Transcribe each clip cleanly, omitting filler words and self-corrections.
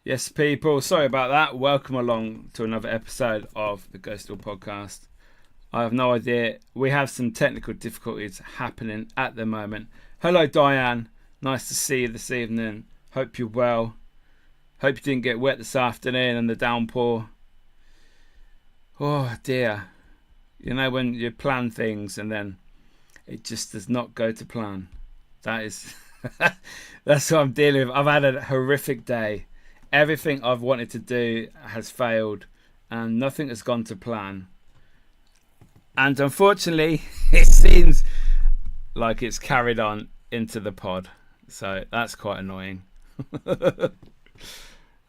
Yes, people, sorry about that. Welcome along to another episode of the Ghost Door podcast. I have no idea. We have some technical difficulties happening at the moment. Hello, Diane. Nice to see you this evening. Hope you're well. Hope you didn't get wet this afternoon and the downpour. Oh, dear. You know, when you plan things and then it just does not go to plan. That is... that's what I'm dealing with. I've had a horrific day. Everything I've wanted to do has failed and nothing has gone to plan. And unfortunately, it seems like it's carried on into the pod. So that's quite annoying.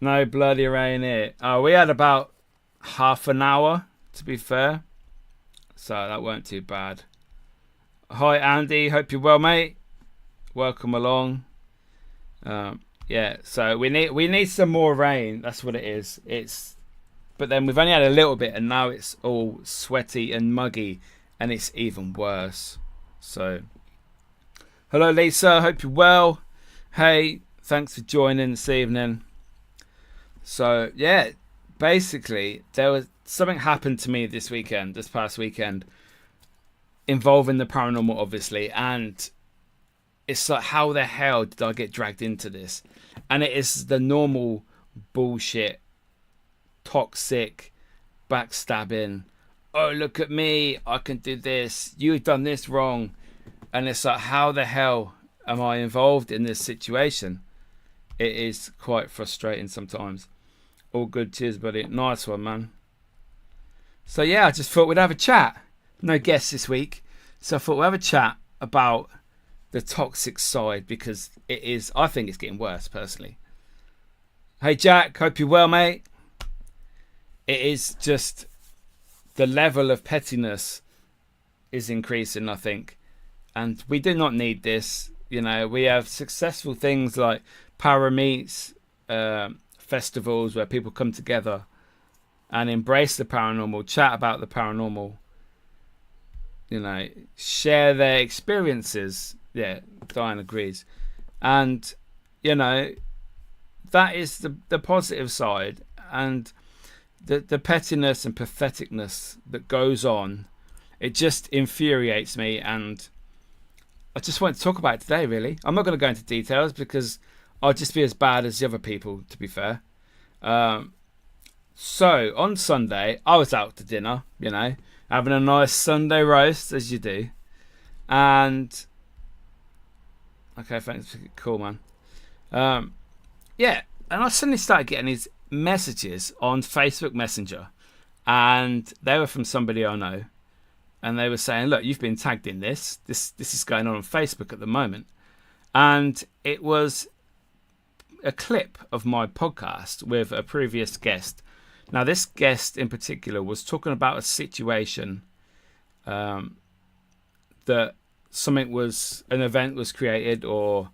No bloody rain here. We had about half an hour, to be fair. So that weren't too bad. Hi, Andy. Hope you're well, mate. Welcome along. Yeah, so we need some more rain. That's what it is. But then we've only had a little bit, and now it's all sweaty and muggy, and it's even worse. So, hello, Lisa. Hope you're well. Hey, thanks for joining this evening. So, yeah, basically, there was something happened to me this past weekend, involving the paranormal, obviously, and it's like, how the hell did I get dragged into this? And it is the normal bullshit, toxic, backstabbing. Oh, look at me. I can do this. You've done this wrong. And it's like, how the hell am I involved in this situation? It is quite frustrating sometimes. All good. Cheers, buddy. Nice one, man. So, yeah, I just thought we'd have a chat. No guests this week. So I thought we'd have a chat about the toxic side, because I think it's getting worse personally. Hey Jack, hope you're well, mate. It is just the level of pettiness is increasing, I think, and we do not need this. You know, we have successful things like para meets, festivals where people come together and embrace the paranormal, chat about the paranormal, you know, share their experiences. Yeah, Diane agrees. And, you know, that is the positive side. And the pettiness and patheticness that goes on, it just infuriates me. And I just want to talk about it today, really. I'm not going to go into details because I'll just be as bad as the other people, to be fair. So, on Sunday, I was out to dinner, you know, having a nice Sunday roast, as you do. And... okay, thanks. Cool, man. Yeah, and I suddenly started getting these messages on Facebook Messenger, and they were from somebody I know, and they were saying, "Look, you've been tagged in this. This is going on Facebook at the moment," and it was a clip of my podcast with a previous guest. Now, this guest in particular was talking about a situation that an event was created, or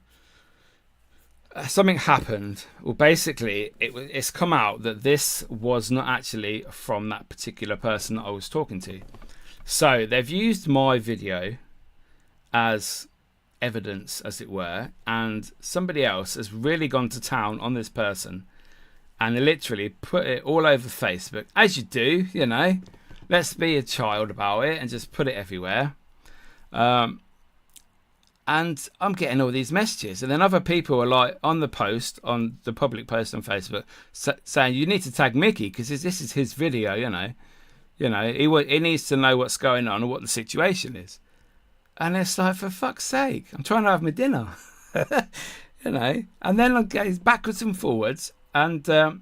something happened. Well, basically, it's come out that this was not actually from that particular person that I was talking to. So they've used my video as evidence, as it were, and somebody else has really gone to town on this person and literally put it all over Facebook, as you do, you know. Let's be a child about it and just put it everywhere. And I'm getting all these messages, and then other people are like on the public post on Facebook, saying you need to tag Mickey because this is his video, you know, he needs to know what's going on and what the situation is. And it's like, for fuck's sake, I'm trying to have my dinner, you know. And then I go backwards and forwards, and the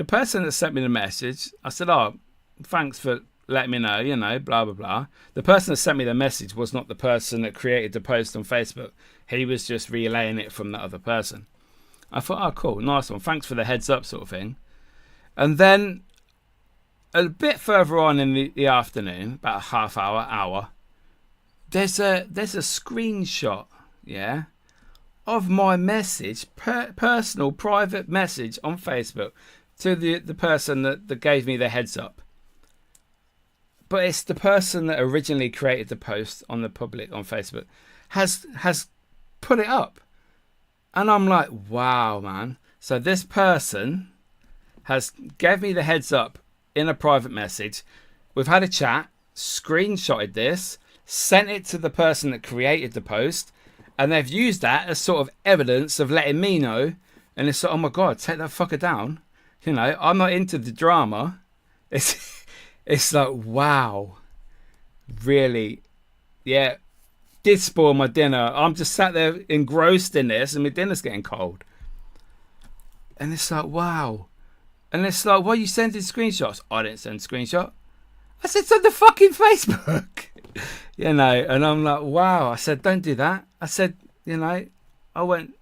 person that sent me the message, I said, "Oh, thanks for let me know, blah, blah, blah. The person that sent me the message was not the person that created the post on Facebook. He was just relaying it from the other person. I thought, oh, cool, nice one. Thanks for the heads up sort of thing. And then a bit further on in the afternoon, about a half hour, there's a screenshot, yeah, of my message, personal, private message on Facebook to the person that gave me the heads up. But it's the person that originally created the post on the public on Facebook has put it up. And I'm like, wow, man. So this person has gave me the heads up in a private message. We've had a chat, screenshotted this, sent it to the person that created the post, and they've used that as sort of evidence of letting me know. And it's like, oh my God, take that fucker down. I'm not into the drama. It's like, wow. Really? Yeah. Did spoil my dinner. I'm just sat there engrossed in this and my dinner's getting cold. And it's like, wow. And it's like, why are you sending screenshots? I didn't send a screenshot. I said, send the fucking Facebook. And I'm like, wow. I said, don't do that. I said, I went,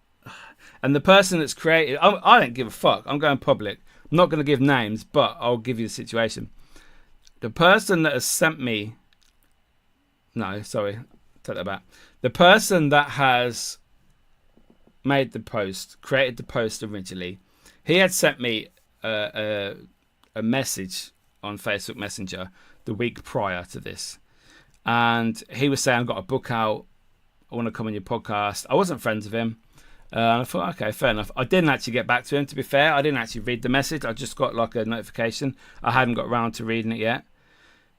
and the person that's created, I don't give a fuck. I'm going public. I'm not going to give names, but I'll give you the situation. The person that has sent me, no, sorry, take that back. The person that has made the post, created the post originally, he had sent me a message on Facebook Messenger the week prior to this. And he was saying, I've got a book out. I want to come on your podcast. I wasn't friends with him. And I thought, okay, fair enough. I didn't actually get back to him, to be fair. I didn't actually read the message. I just got like a notification. I hadn't got around to reading it yet.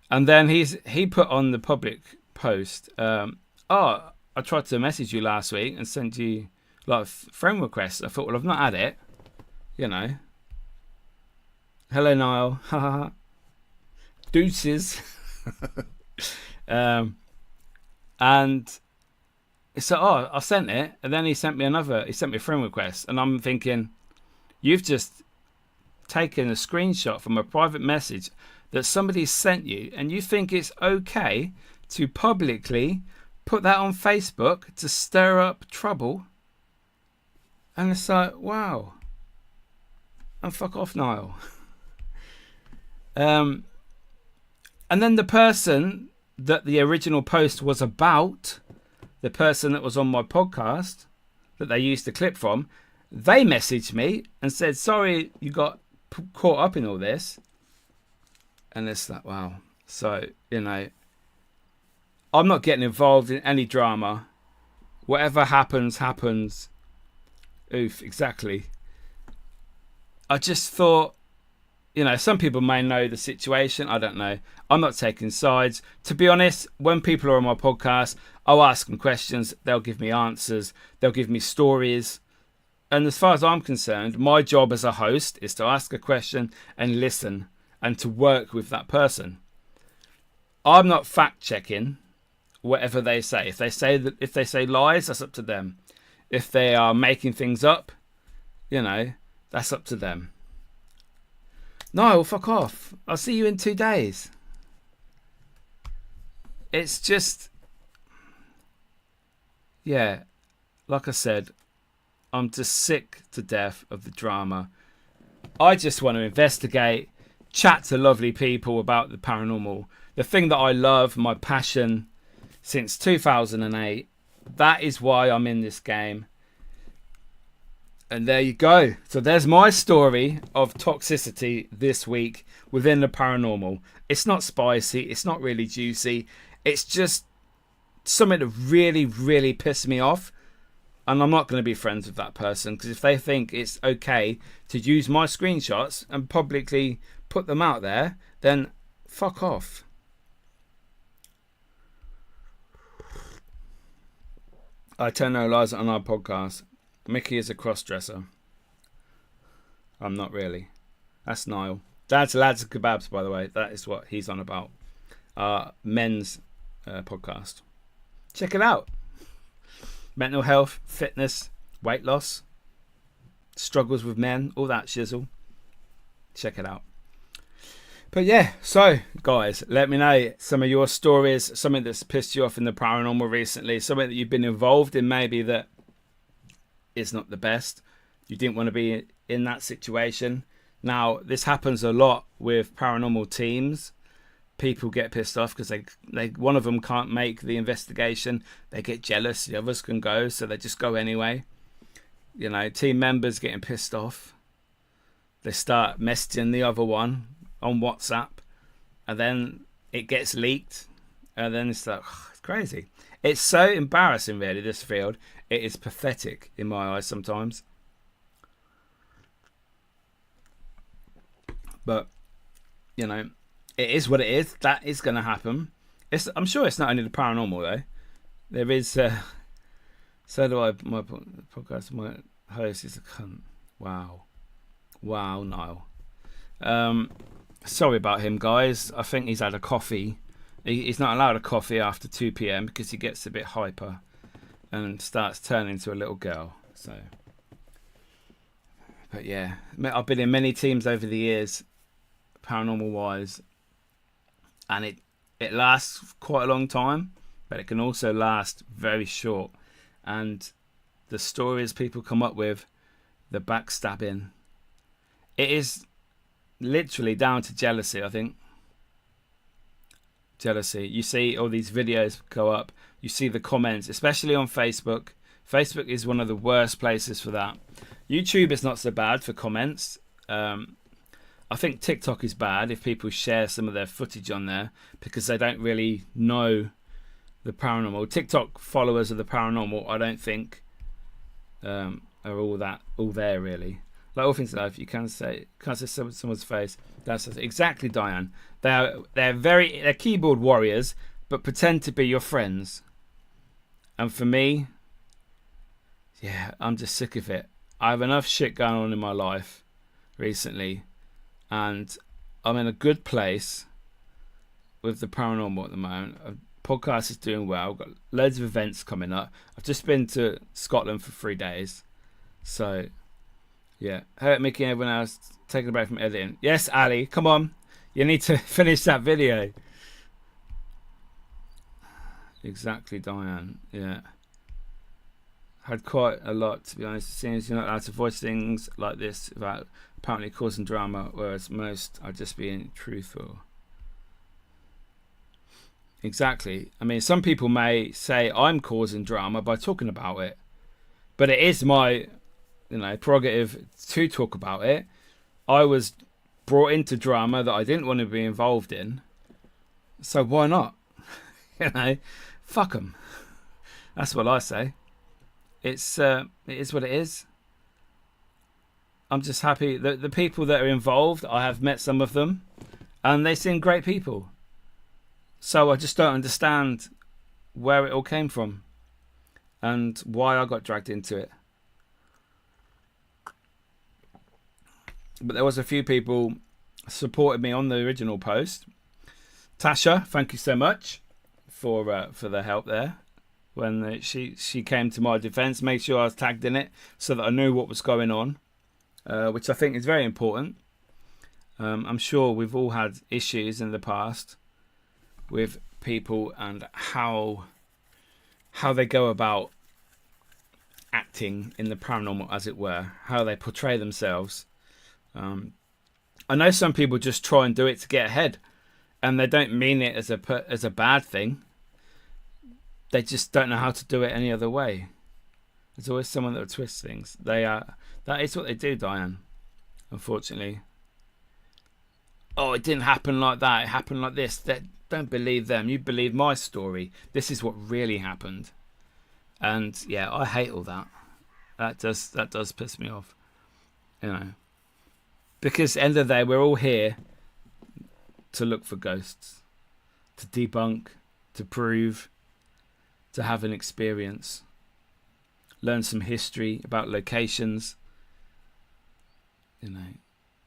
And then he put on the public post, I tried to message you last week and send you like friend requests. I thought, well, I've not had it. Hello, Niall. Deuces. And it's like, oh, I sent it. And then he sent me a friend request. And I'm thinking, you've just taken a screenshot from a private message that somebody sent you, and you think it's okay to publicly put that on Facebook to stir up trouble. And it's like, wow. And fuck off, Niall. And then the person that the original post was about, the person that was on my podcast that they used the clip from, they messaged me and said, sorry you got caught up in all this. And it's like, wow. So, I'm not getting involved in any drama. Whatever happens, happens. Oof, exactly. I just thought, some people may know the situation. I don't know. I'm not taking sides. To be honest, when people are on my podcast, I'll ask them questions. They'll give me answers. They'll give me stories. And as far as I'm concerned, my job as a host is to ask a question and listen and to work with that person. I'm not fact checking whatever they say. If they say lies, that's up to them. If they are making things up, that's up to them. No, fuck off. I'll see you in 2 days. It's just, yeah, like I said, I'm just sick to death of the drama. I just want to investigate, chat to lovely people about the paranormal. The thing that I love, my passion since 2008. That is why I'm in this game. And there you go. So there's my story of toxicity this week within the paranormal. It's not spicy. It's not really juicy. It's just something that really, really pissed me off. And I'm not going to be friends with that person, because if they think it's okay to use my screenshots and publicly put them out there, then fuck off. I tell no lies on our podcast. Mickey is a cross-dresser. I'm not really. That's Niall. That's Lads and Kebabs, by the way. That is what he's on about. Men's podcast. Check it out. Mental health, fitness, weight loss, struggles with men, all that shizzle. Check it out. But yeah, so guys, let me know some of your stories, something that's pissed you off in the paranormal recently, something that you've been involved in maybe that is not the best. You didn't want to be in that situation. Now, this happens a lot with paranormal teams. People get pissed off because they one of them can't make the investigation. They get jealous. The others can go, so they just go anyway. You know, team members getting pissed off. They start messaging the other one on WhatsApp, and then it gets leaked, and then it's like, it's crazy. It's so embarrassing, really, this field. It is pathetic in my eyes sometimes. But, you know, it is what it is. That is going to happen. I'm sure it's not only the paranormal, though. There is, so do I, my podcast, my host is a cunt. Wow, Niall. Sorry about him, guys. I think he's had a coffee. He's not allowed a coffee after 2 p.m. because he gets a bit hyper and starts turning into a little girl. So, but yeah, I've been in many teams over the years, paranormal wise, and it lasts quite a long time, but it can also last very short. And the stories people come up with, the backstabbing, it is literally down to jealousy, I think. Jealousy. You see all these videos go up, you see the comments, especially on Facebook. Facebook is one of the worst places for that. YouTube is not so bad for comments. I think TikTok is bad if people share some of their footage on there because they don't really know the paranormal. TikTok followers of the paranormal, I don't think, are all there really. Like all things in life, you can't say someone's face. That's exactly, Diane. They're keyboard warriors, but pretend to be your friends. And for me, yeah, I'm just sick of it. I have enough shit going on in my life recently, and I'm in a good place with the paranormal at the moment. Podcast is doing well. I've got loads of events coming up. I've just been to Scotland for 3 days, so. Yeah, hurt Mickey and everyone else taking a break from editing. Yes, Ali, come on. You need to finish that video. Exactly, Diane. Yeah. Had quite a lot, to be honest. It seems you're not allowed to voice things like this without apparently causing drama, whereas most are just being truthful. Exactly. I mean, some people may say I'm causing drama by talking about it, but it is my prerogative to talk about it. I was brought into drama that I didn't want to be involved in, so why not? Fuck them. That's what I say. It is what it is. I'm just happy that the people that are involved, I have met some of them, and they seem great people. So I just don't understand where it all came from and why I got dragged into it. But there was a few people supported me on the original post. Tasha, thank you so much for the help there. When she came to my defence, made sure I was tagged in it so that I knew what was going on, which I think is very important. I'm sure we've all had issues in the past with people and how they go about acting in the paranormal, as it were, how they portray themselves. I know some people just try and do it to get ahead, and they don't mean it as a bad thing. They just don't know how to do it any other way. There's always someone that will twist things. That is what they do, Diane. Unfortunately. Oh, it didn't happen like that. It happened like this. Don't believe them. You believe my story. This is what really happened. And yeah, I hate all that. That does piss me off. Because at the end of the day, we're all here to look for ghosts, to debunk, to prove, to have an experience, learn some history about locations,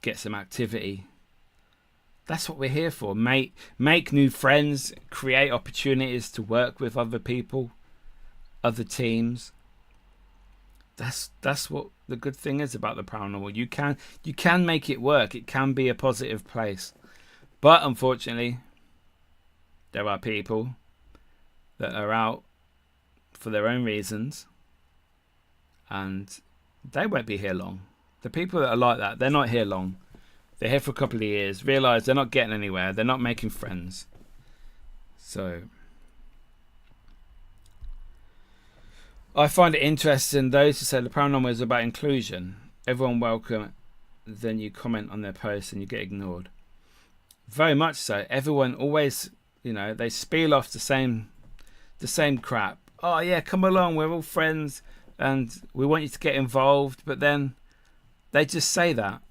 get some activity. That's what we're here for. Make new friends, create opportunities to work with other people, other teams. That's what the good thing is about the paranormal. You can make it work. It can be a positive place. But unfortunately, there are people that are out for their own reasons, and they won't be here long. The people that are like that, they're not here long. They're here for a couple of years, realise they're not getting anywhere, they're not making friends. So I find it interesting, those who say the paranormal is about inclusion, everyone welcome, then you comment on their posts and you get ignored. Very much so. Everyone always, they spiel off the same crap. Oh yeah, come along, we're all friends and we want you to get involved. But then they just say that.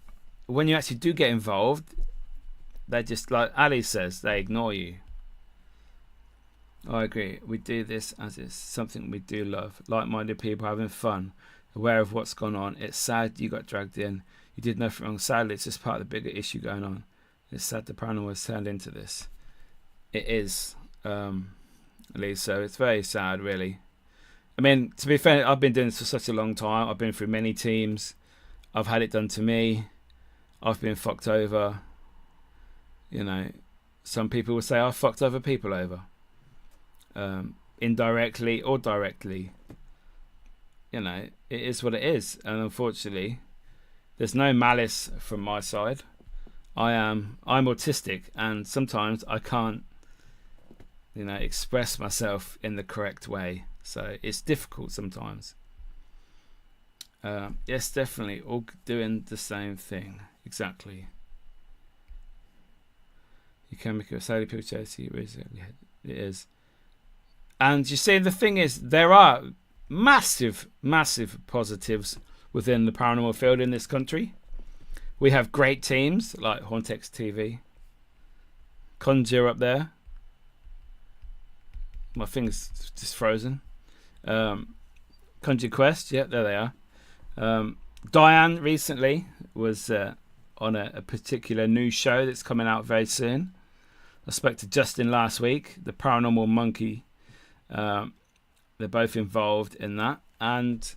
When you actually do get involved, they just, like Ali says, they ignore you. I agree. We do this as it's something we do love. Like-minded people having fun, aware of what's gone on. It's sad you got dragged in. You did nothing wrong. Sadly, it's just part of the bigger issue going on. It's sad the paranormal has turned into this. It is, at least. So it's very sad, really. I mean, to be fair, I've been doing this for such a long time. I've been through many teams. I've had it done to me. I've been fucked over. Some people will say I've fucked other people over. Indirectly or directly. It is what it is. And unfortunately, there's no malice from my side. I'm autistic, and sometimes I can't express myself in the correct way, so it's difficult sometimes. Yes, definitely, all doing the same thing. Exactly. You can make a Saudi people chase you. It is. And you see, the thing is, there are massive positives within the paranormal field in this country. We have great teams like Hauntex TV, Conjure up there. My finger's just frozen. Conjure Quest, yeah, there they are. Diane recently was on a particular new show that's coming out very soon. I spoke to Justin last week, the Paranormal Monkey. They're both involved in that, and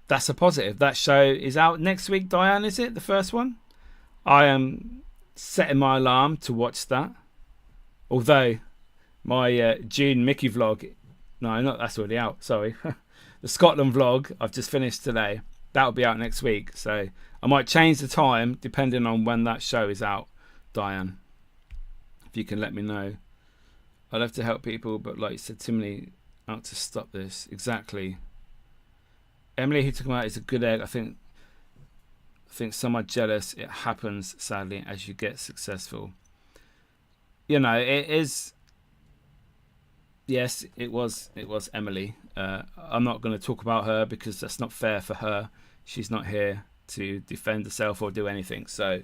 that's a positive. That show is out next week, Diane, is it? The first one? I am setting my alarm to watch that. Although my June Mickey vlog, that's already out, sorry. The Scotland vlog I've just finished today. That'll be out next week. So I might change the time depending on when that show is out, Diane. If you can let me know. I love to help people, but like you said, too many out to stop this. Exactly. Emily, who took him out, is a good egg. I think some are jealous. It happens, sadly, as you get successful. It is. Yes, it was Emily. I'm not going to talk about her because that's not fair for her. She's not here to defend herself or do anything. So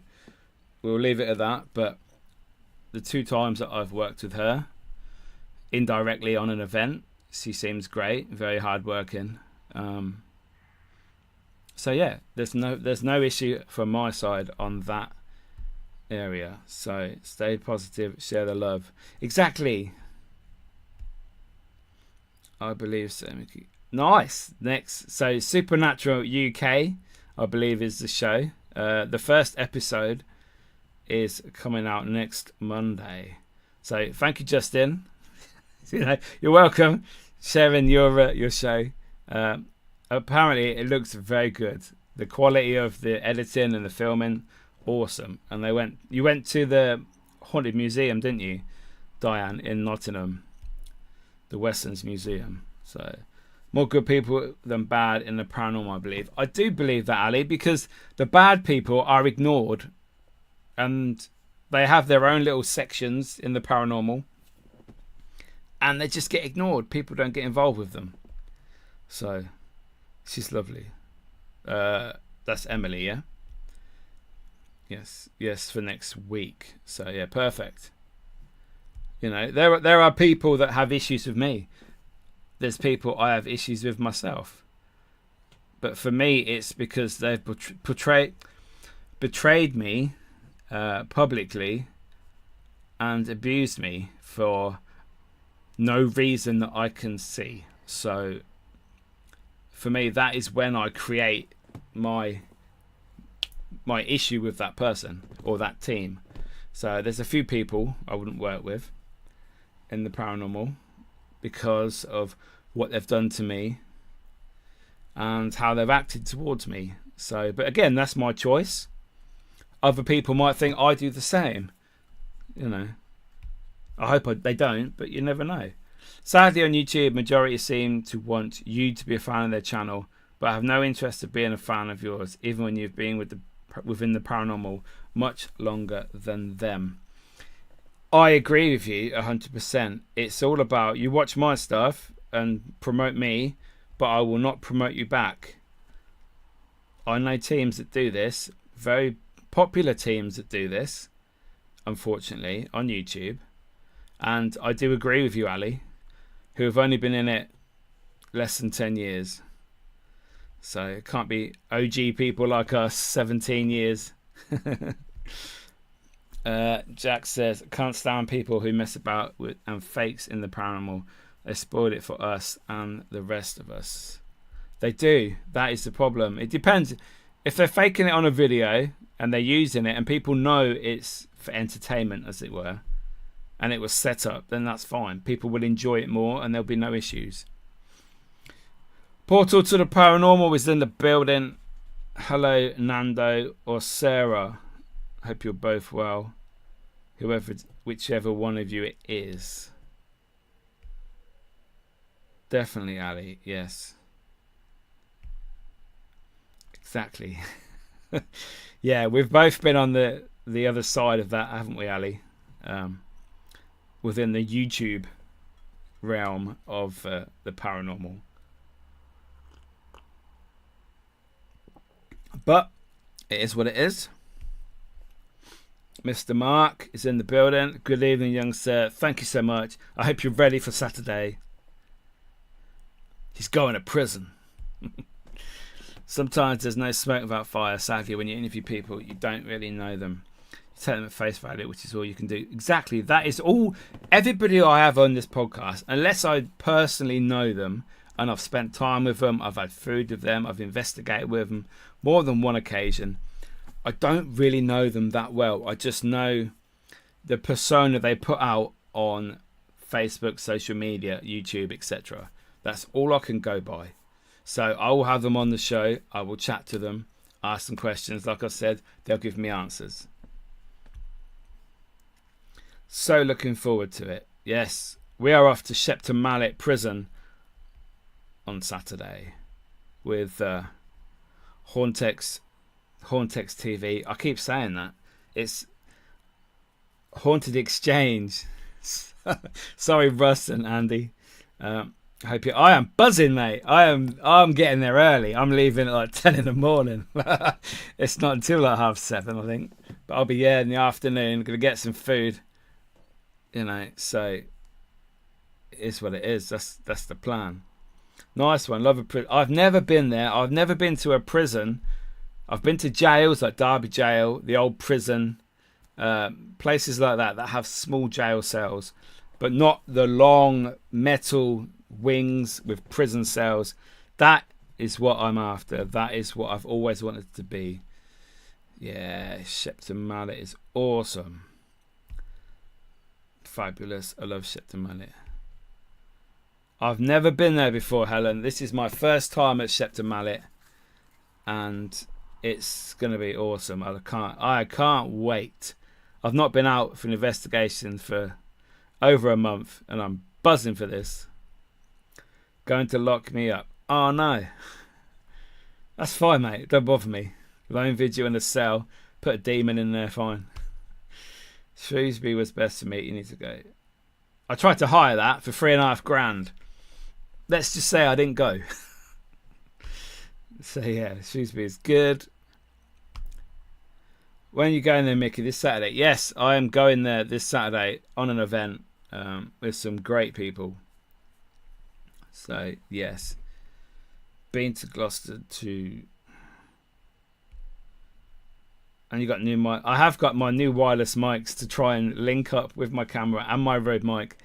we'll leave it at that. But the 2 times that I've worked with her, indirectly on an event, she seems great, very hardworking. So yeah, there's no issue from my side on that area. So stay positive, share the love. Exactly. I believe so. Nice. Next, so Supernatural UK, I believe, is the show. The first episode is coming out next Monday. So thank you, Justin. You're welcome. Sharing your show. Apparently, it looks very good. The quality of the editing and the filming, awesome. And you went to the Haunted Museum, didn't you, Diane, in Nottingham? The Westlands Museum. So more good people than bad in the paranormal, I believe. I do believe that, Ali, because the bad people are ignored and they have their own little sections in the paranormal and they just get ignored. People don't get involved with them. So she's lovely. That's Emily, yeah? Yes, for next week. So yeah, perfect. There are people that have issues with me. There's people I have issues with myself. But for me, it's because they've betrayed me publicly and abused me for no reason that I can see. So for me, that is when I create my issue with that person or that team. So there's a few people I wouldn't work with in the paranormal because of what they've done to me and how they've acted towards me. So, but again, that's my choice. Other people might think I do the same. You know, I hope they don't, but you never know. Sadly, on YouTube, majority seem to want you to be a fan of their channel, but I have no interest in being a fan of yours, even when you've been within the paranormal much longer than them. I agree with you 100%. It's all about you watch my stuff and promote me, but I will not promote you back. I know teams that do this, very popular teams that do this, unfortunately, on YouTube. And I do agree with you, Ali, who have only been in it less than 10 years. So it can't be OG people like us, 17 years. Jack says, can't stand people who mess about with and fakes in the paranormal. They spoiled it for us and the rest of us. They do. That is the problem. It depends. If they're faking it on a video and they're using it and people know it's for entertainment, as it were, and it was set up, then that's fine. People will enjoy it more and there'll be no issues. Portal to the Paranormal is in the building. Hello, Nando or Sarah. Hope you're both well. Whichever one of you it is. Definitely, Ali. Yes. Exactly. Yeah, we've both been on the other side of that, haven't we, Ali? Within the YouTube realm of the paranormal. But it is what it is. Mr. Mark is in the building. Good evening, young sir. Thank you so much. I hope you're ready for Saturday. He's going to prison. Sometimes there's no smoke without fire. Sadly, when you interview people, you don't really know them. You take them at face value, which is all you can do. Exactly. That is all. Everybody I have on this podcast, unless I personally know them and I've spent time with them, I've had food with them, I've investigated with them more than one occasion, I don't really know them that well. I just know the persona they put out on Facebook, social media, YouTube, etc. That's all I can go by. So I will have them on the show. I will chat to them, ask them questions. Like I said, they'll give me answers. So looking forward to it. Yes, we are off to Shepton Mallet Prison on Saturday with Hauntex TV. I keep saying that. It's Haunted Exchange. Sorry, Russ and Andy. I hope I am buzzing, mate. I'm getting there early. I'm leaving at like 10 in the morning. It's not until like 7:30, I think. But I'll be here in the afternoon. Gonna get some food. You know, so it is what it is. That's the plan. Nice one. Love a prison. I've never been there. I've never been to a prison. I've been to jails like Derby Jail, the old prison, places like that have small jail cells, but not the long metal wings with prison cells. That is what I'm after. That is what I've always wanted to be. Yeah, Shepton Mallet is awesome. Fabulous. I love Shepton Mallet. I've never been there before, Helen. This is my first time at Shepton Mallet, and it's going to be awesome. I can't wait. I've not been out for an investigation for over a month, and I'm buzzing for this. Going to lock me up. Oh, no. That's fine, mate. Don't bother me. Lone video in a cell. Put a demon in there, fine. Shrewsbury was best for me. You need to go. I tried to hire that for $3,500. Let's just say I didn't go. So, yeah, Shrewsbury is good. When are you going there, Mickey? This Saturday? Yes, I am going there this Saturday on an event with some great people. So, yes. Been to Gloucester too. And you got new mic. I have got my new wireless mics to try and link up with my camera and my Rode mic.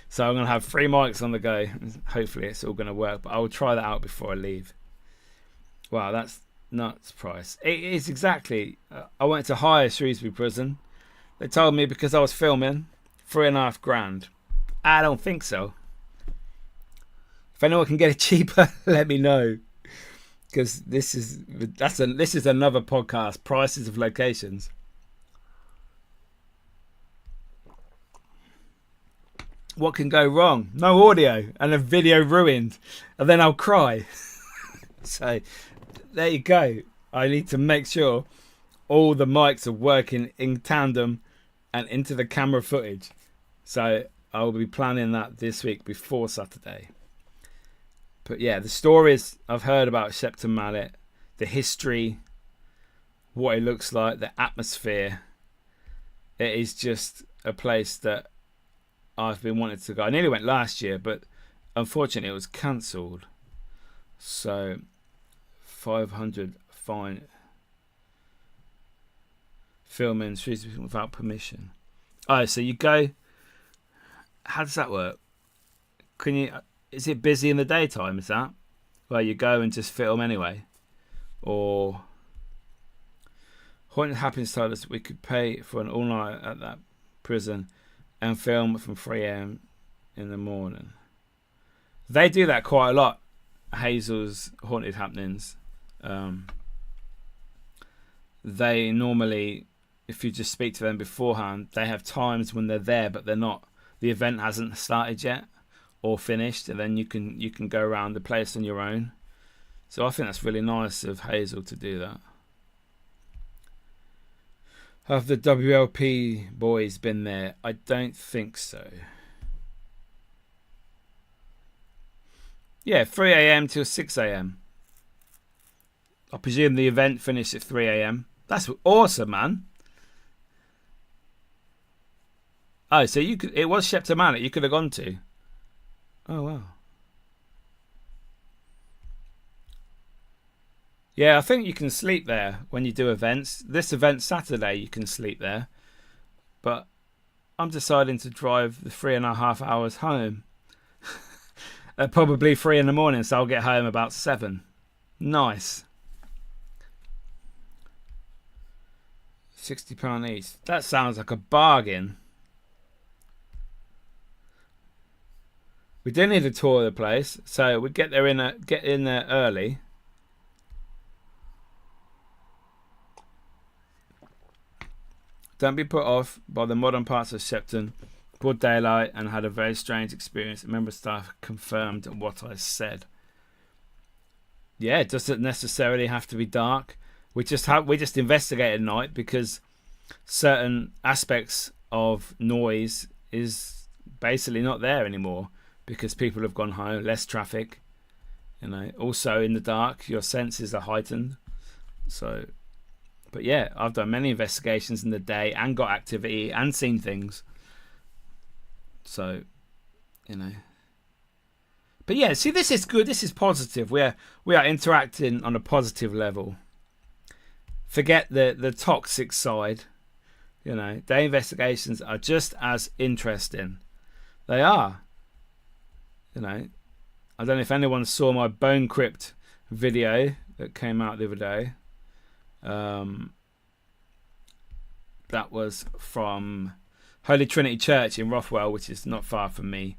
So I'm going to have 3 mics on the go. Hopefully it's all going to work. But I will try that out before I leave. Wow, that's nuts price. It is exactly. I went to hire Shrewsbury Prison. They told me because I was filming, $3,500. I don't think so. If anyone can get it cheaper, let me know. Because this is another podcast. Prices of locations. What can go wrong? No audio and a video ruined, and then I'll cry. So there you go. I need to make sure all the mics are working in tandem and into the camera footage. So I'll be planning that this week before Saturday. But yeah, the stories I've heard about Shepton Mallet, the history, what it looks like, the atmosphere. It is just a place that I've been wanting to go. I nearly went last year, but unfortunately it was cancelled. So 500 fine. Filming without permission. Oh, so you go. How does that work? Can you? Is it busy in the daytime? Is that where you go and just film anyway, or Haunted Happiness told us we could pay for an all night at that prison and film from 3 a.m. in the morning. They do that quite a lot. Hazel's Haunted Happenings. They normally, if you just speak to them beforehand, they have times when they're there, but they're not. The event hasn't started yet or finished, and then you can go around the place on your own. So I think that's really nice of Hazel to do that. Have the WLP boys been there? I don't think so. Yeah, 3 a.m. till 6 a.m. I presume the event finished at 3 a.m. That's awesome, man. Oh, so it was Shepton Mallet you could have gone to. Oh, wow. Yeah, I think you can sleep there when you do events. This event Saturday, you can sleep there. But I'm deciding to drive the 3.5 hours home. Probably 3 in the morning, so I'll get home about 7. Nice. £60 each. That sounds like a bargain. We do need a tour of the place, so we get in there early. Don't be put off by the modern parts of Shepton. Broad daylight and had a very strange experience. A member of staff confirmed what I said. Yeah, it doesn't necessarily have to be dark. We just investigate at night because certain aspects of noise is basically not there anymore because people have gone home, less traffic. Also in the dark, your senses are heightened. So, but yeah, I've done many investigations in the day and got activity and seen things. So, But yeah, see, this is good. This is positive. We are interacting on a positive level. Forget the toxic side. Day investigations are just as interesting. They are. I don't know if anyone saw my Bone Crypt video that came out the other day. That was from Holy Trinity Church in Rothwell, which is not far from me.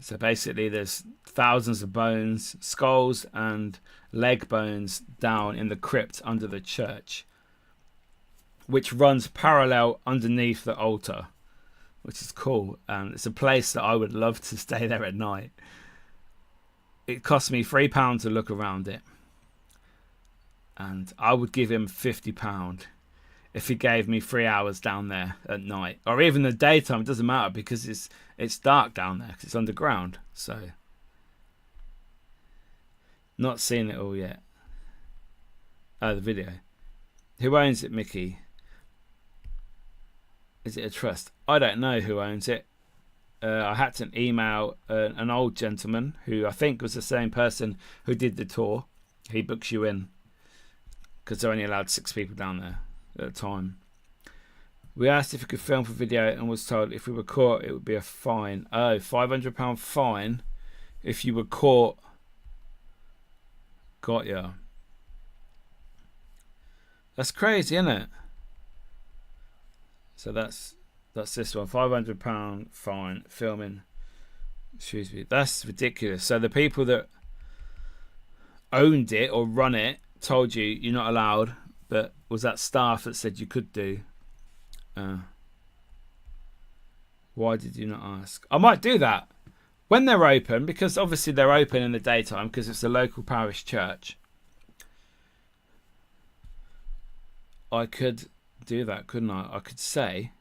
So basically there's thousands of bones, skulls and leg bones down in the crypt under the church, which runs parallel underneath the altar, which is cool. And it's a place that I would love to stay there at night. It cost me £3 to look around it. And I would give him £50 if he gave me 3 hours down there at night, or even the daytime. It doesn't matter because it's dark down there because it's underground. So not seen it all yet. Oh, the video. Who owns it, Mickey? Is it a trust? I don't know who owns it. I had to email an old gentleman who I think was the same person who did the tour. He books you in because they're only allowed 6 people down there at a time. We asked if we could film for video and was told if we were caught it would be a fine. Oh, £500 fine if you were caught. Got ya. That's crazy, isn't it? So that's this one. £500 fine filming Shrewsbury. That's ridiculous. So the people that owned it or run it told you you're not allowed, but was that staff that said you could do? Why did you not ask? I might do that when they're open, because obviously they're open in the daytime because it's a local parish church. I could do that, couldn't I? I could say,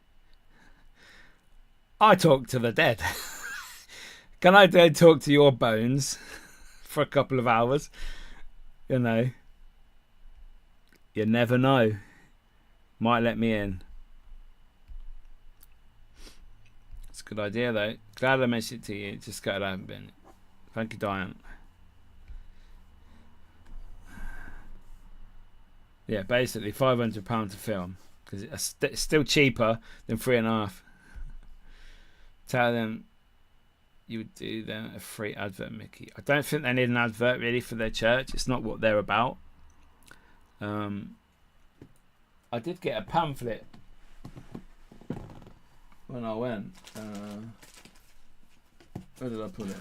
I talk to the dead. Can I then talk to your bones for a couple of hours? You know, you never know. Might let me in. It's a good idea though. Glad I mentioned it to you. Just glad I haven't been. Thank you, Diane. Yeah, basically £500 to film, because it's still cheaper than 3.5. Tell them you would do them a free advert, Mickey. I don't think they need an advert really for their church. It's not what they're about. I did get a pamphlet when I went. Where did I put it?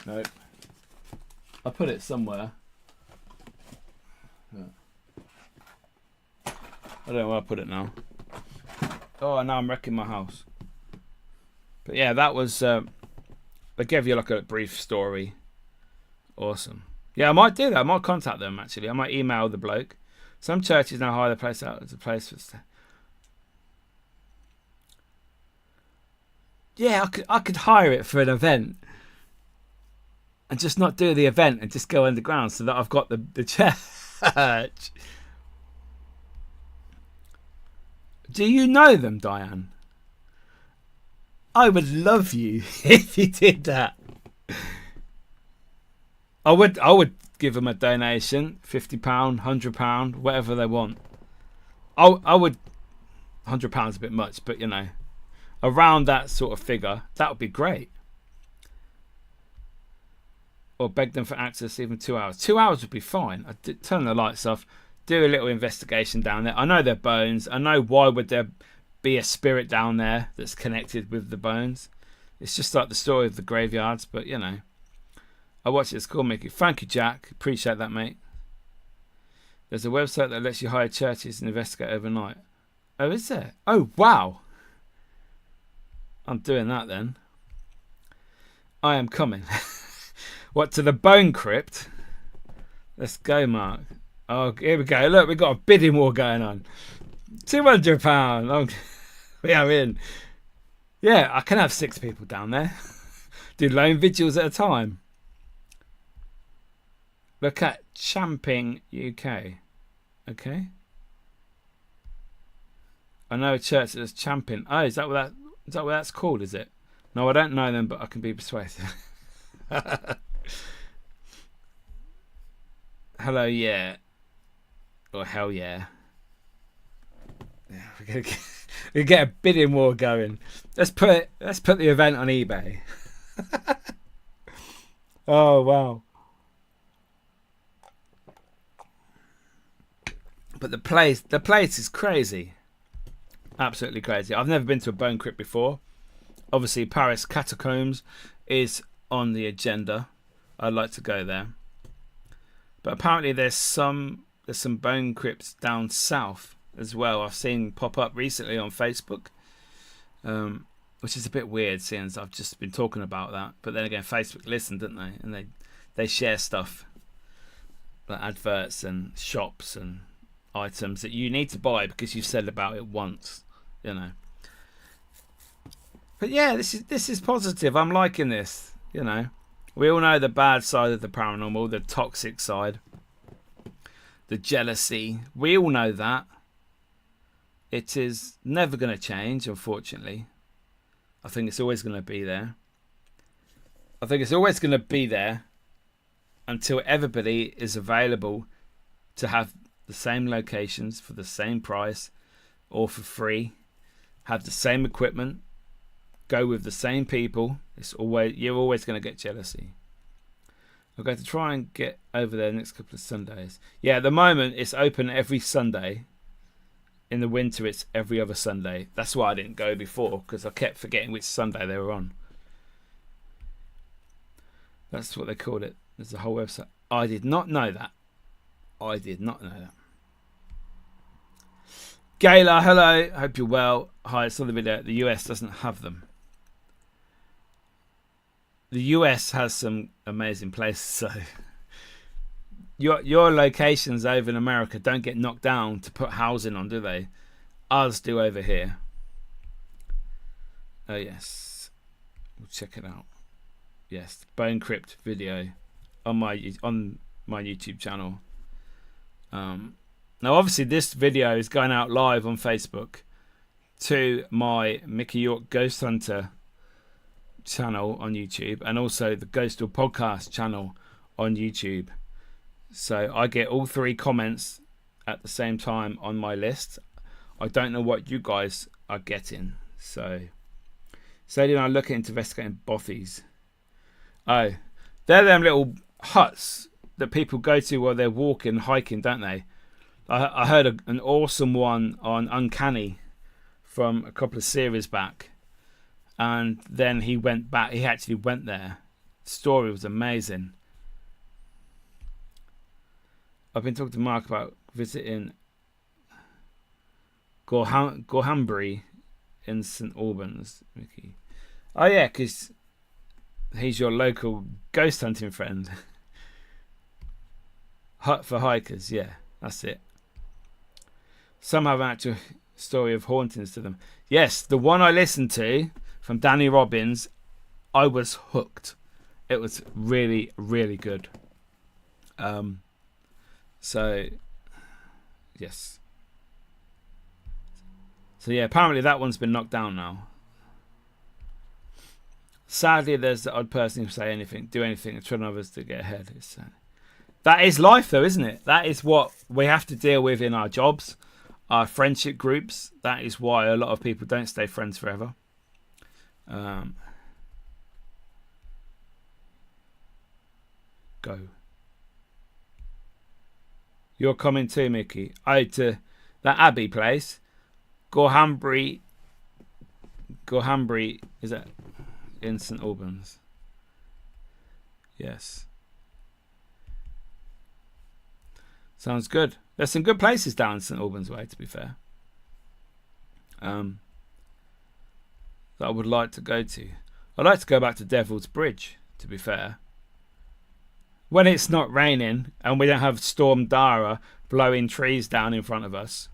Nope. I put it somewhere. I don't know where I put it now. Oh, now I'm wrecking my house. But yeah, that was... they gave you like a brief story. Awesome. Yeah, I might do that. I might contact them, actually. I might email the bloke. Some churches now hire the place out as a place for... Yeah, I could hire it for an event. And just not do the event and just go underground so that I've got the church. Do you know them, Diane? I would love you if you did that. I would give them a donation, £50, £100, whatever they want. I would, £100 a bit much, but you know, around that sort of figure, that would be great. Or beg them for access even 2 hours. 2 hours would be fine. I'd turn the lights off, do a little investigation down there. I know their bones. I know why would there be a spirit down there that's connected with the bones. It's just like the story of the graveyards, but you know. I watched it. It's cool, Mickey. Thank you, Jack. Appreciate that, mate. There's a website that lets you hire churches and investigate overnight. Oh, is there? Oh, wow. I'm doing that then. I am coming. What, to the bone crypt? Let's go, Mark. Oh, here we go. Look, we've got a bidding war going on. £200. Oh, we are in. Yeah, I can have 6 people down there. Do lone vigils at a time. Look at Champing UK. Okay. I know a church that's Champing. Oh, is that what that's called, is it? No, I don't know them, but I can be persuasive. Hello, yeah. Or hell yeah. Yeah, we get a bidding war going. Let's put the event on eBay. Oh wow. But the place is crazy. Absolutely crazy. I've never been to a bone crypt before. Obviously Paris Catacombs is on the agenda. I'd like to go there. But apparently there's some bone crypts down south as well. I've seen pop up recently on Facebook, which is a bit weird since I've just been talking about that. But then again, Facebook listened, didn't they? And they share stuff like adverts and shops and items that you need to buy because you've said about it once, you know. But yeah, this is positive. I'm liking this, you know. We all know the bad side of the paranormal, the toxic side, the jealousy. We all know that. It is never going to change, unfortunately. I think it's always going to be there. I think it's always going to be there until everybody is available to have the same locations for the same price or for free, have the same equipment, go with the same people. You're always going to get jealousy. I'm going to try and get over there next couple of Sundays. Yeah, at the moment it's open every Sunday. in the winter it's every other Sunday. That's why I didn't go before, because I kept forgetting which Sunday they were on. That's what they called it. There's a whole website. I did not know that. I did not know that. Gayla, hello. Hope you're well. Hi, it's another video. The US doesn't have them. The US has some amazing places, so your locations over in America don't get knocked down to put housing on, do they? Ours do over here. Oh yes, we'll check it out. Yes, Bone Crypt video on my YouTube channel. Now obviously this video is going out live on Facebook to my Mickey York Ghost Hunter channel on YouTube, and also the Ghost Door Podcast channel on YouTube. So I get all three comments at the same time on my list. I don't know what you guys are getting. So Sadie and I look into investigating bothies. Oh, they're them little huts that people go to while they're walking, hiking, don't they? I heard an awesome one on Uncanny from a couple of series back, and then he went back. He actually went there. The story was amazing. I've been talking to Mark about visiting Gorhambury in St Albans, Mickey. Oh yeah, because he's your local ghost hunting friend. Hut for hikers, yeah, that's it. Some have an actual story of hauntings to them. Yes, the one I listened to from Danny Robbins, I was hooked. It was really, really good. So, yes. So yeah, apparently that one's been knocked down now. Sadly, there's the odd person who say anything, do anything, and try others to get ahead. That is life, though, isn't it? That is what we have to deal with in our jobs, our friendship groups. That is why a lot of people don't stay friends forever. Go. You're coming too, Mickey. Oh, to that Abbey place. Gorhambury, is that in St Albans? Yes. Sounds good. There's some good places down St Albans way, to be fair. That I would like to go to. I'd like to go back to Devil's Bridge, to be fair. When it's not raining and we don't have Storm Dara blowing trees down in front of us,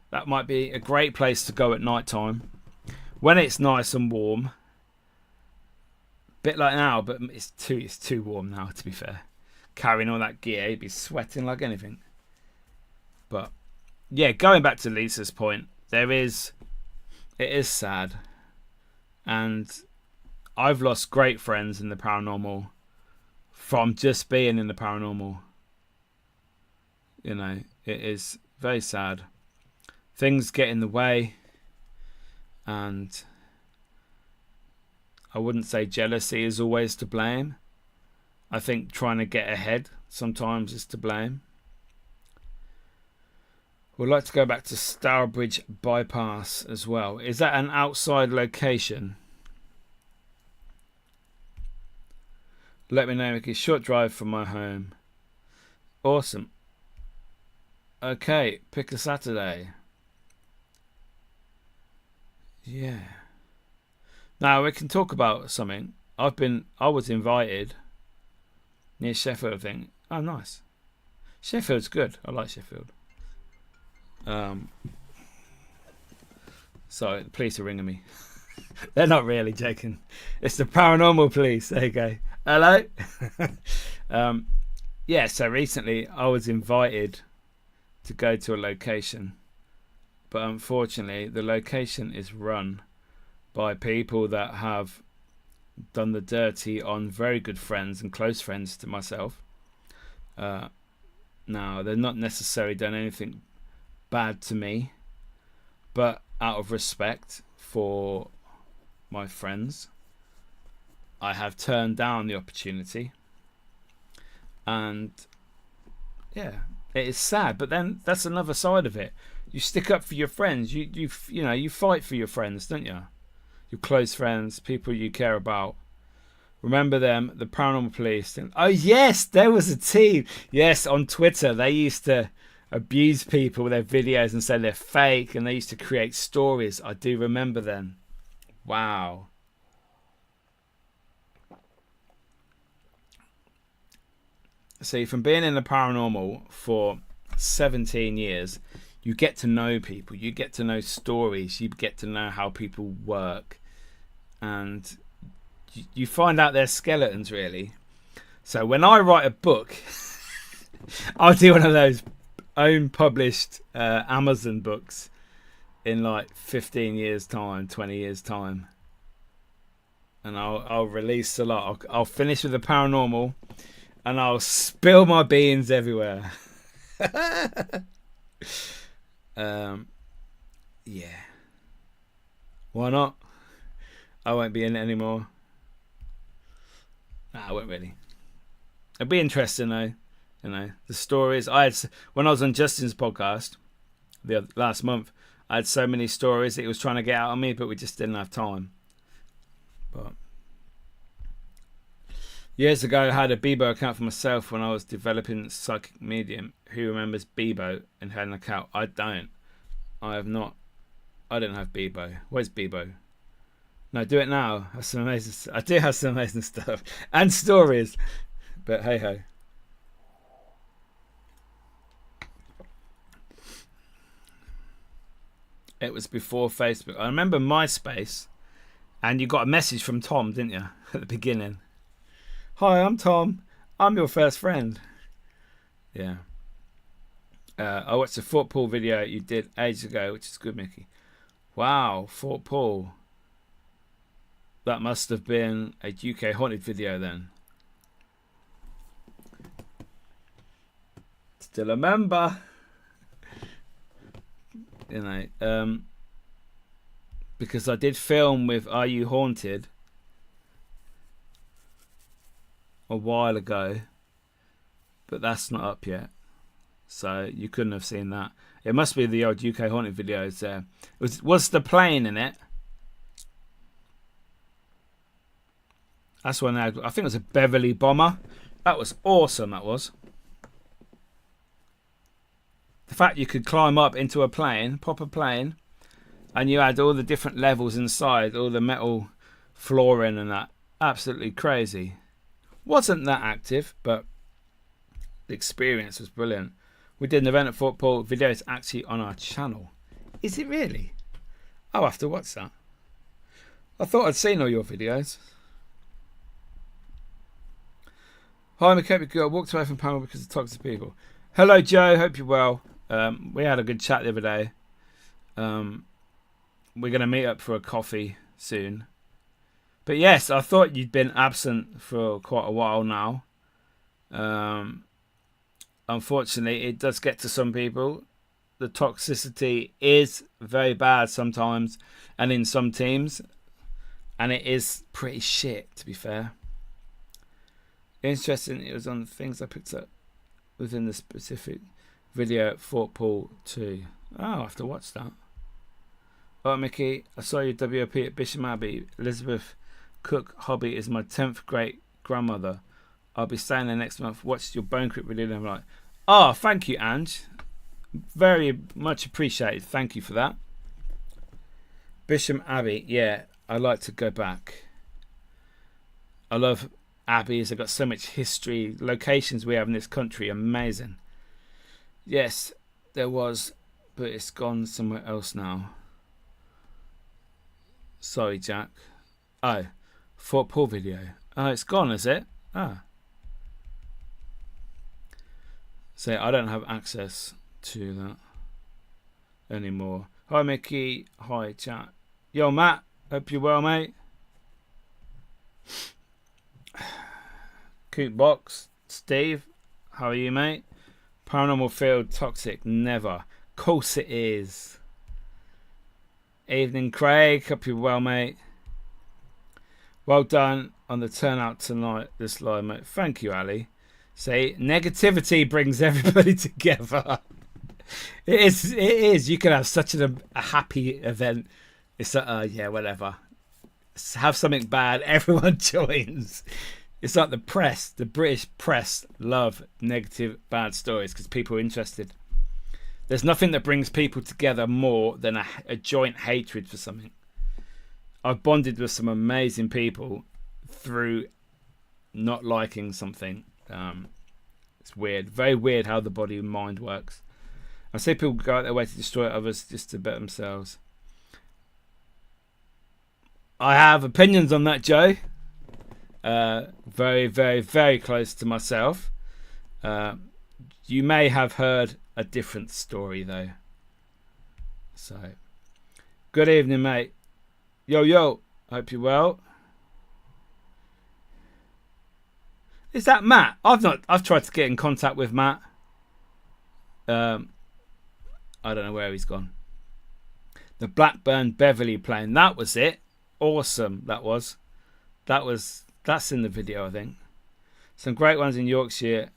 that might be a great place to go at night time. When it's nice and warm, bit like now, but it's too warm now, to be fair. Carrying all that gear, you'd be sweating like anything. But yeah, going back to Lisa's point, it is sad, and I've lost great friends in the paranormal from just being in the paranormal. You know, it is very sad. Things get in the way, and I wouldn't say jealousy is always to blame. I think trying to get ahead sometimes is to blame. We'd like to go back to Stourbridge Bypass as well. Is that an outside location? Let me know. It's a short drive from my home. Awesome. Okay, pick a Saturday. Yeah. Now we can talk about something. I was invited near Sheffield, I think. Oh, nice. Sheffield's good. I like Sheffield. Sorry, the police are ringing me. They're not really joking. It's the paranormal police. There you go. Hello. Yeah, so recently I was invited to go to a location, but unfortunately the location is run by people that have done the dirty on very good friends and close friends to myself. Now, they've not necessarily done anything bad to me, but out of respect for my friends, I have turned down the opportunity. And yeah, it is sad, but then that's another side of it. You stick up for your friends. You fight for your friends, don't you? Your close friends, people you care about. Remember them, the Paranormal Police. Oh yes, there was a team. Yes, on Twitter they used to abuse people with their videos and say they're fake, and they used to create stories. I do remember them. Wow. See, from being in the paranormal for 17 years, you get to know people, you get to know stories, you get to know how people work, and you find out their skeletons, really. So when I write a book, I'll do one of those own published Amazon books in like 15 years time, 20 years time, and I'll release a lot. I'll finish with the paranormal, and I'll spill my beans everywhere. Yeah, why not? I won't be in it anymore. Nah, I won't really. It'd be interesting though. You know, the stories I had when I was on Justin's podcast last month. I had so many stories that he was trying to get out of me, but we just didn't have time. But years ago, I had a Bebo account for myself when I was developing Psychic Medium. Who remembers Bebo and had an account? I don't. I have not. I don't have Bebo. Where's Bebo? No, do it now. I have some amazing. I do have some amazing stuff and stories, but hey ho. It was before Facebook. I remember MySpace, and you got a message from Tom, didn't you, at the beginning? Hi, I'm Tom. I'm your first friend. Yeah. I watched the Fort Paul video you did ages ago, which is good, Mickey. Wow, Fort Paul. That must have been a UK haunted video then. Still a member. You know, because I did film with Are You Haunted a while ago, but that's not up yet, so you couldn't have seen that. It must be the old UK haunted videos there. Was the plane in it? That's when I think it was a Beverly bomber. That was awesome. That was. The fact you could climb up into a plane, proper plane, and you had all the different levels inside, all the metal flooring and that. Absolutely crazy. Wasn't that active, but the experience was brilliant. We did an event at Fort Paul. Video is actually on our channel. Is it really? I'll have to watch that. I thought I'd seen all your videos. Hi, McKeppy. I walked away from panel because of toxic people. Hello, Joe. Hope you're well. We had a good chat the other day. We're going to meet up for a coffee soon. But yes, I thought you'd been absent for quite a while now. Unfortunately, it does get to some people. The toxicity is very bad sometimes, and in some teams. And it is pretty shit, to be fair. Interesting, it was on the things I picked up within the specific video at Fort Paul too. Oh, I'll have to watch that. Oh, Mickey, I saw you WOP at Bishop Abbey. Elizabeth Cook Hobby is my 10th great grandmother. I'll be staying there next month. Watched your Bone Crypt video and I'm like, oh, thank you, Ange. Very much appreciated. Thank you for that. Bishop Abbey, yeah, I'd like to go back. I love abbeys. They've got so much history. Locations we have in this country, amazing. Yes, there was, but it's gone somewhere else now. Sorry, Jack. Oh, Fort Paul video. Oh, it's gone, is it? Ah. So I don't have access to that anymore. Hi, Mickey. Hi, chat. Yo, Matt. Hope you're well, mate. Coot Box. Steve. How are you, mate? Paranormal Field toxic. Never. Course it is. Evening, Craig. Hope you're well, mate. Well done on the turnout tonight. This live, mate. Thank you, Ali. See, negativity brings everybody together. It is. It is. You can have such a happy event. It's yeah, whatever. Have something bad, everyone joins. It's like the press, the British press love negative, bad stories because people are interested. There's nothing that brings people together more than a joint hatred for something. I've bonded with some amazing people through not liking something. It's weird, very weird how the body and mind works. I see people go out their way to destroy others just to better themselves. I have opinions on that, Joe. Very, very, very close to myself. You may have heard a different story, though. So, good evening, mate. Yo, yo. Hope you're well. Is that Matt? I've tried to get in contact with Matt. I don't know where he's gone. The Blackburn Beverley plane. That was it. Awesome. That's in the video, I think. Some great ones in Yorkshire.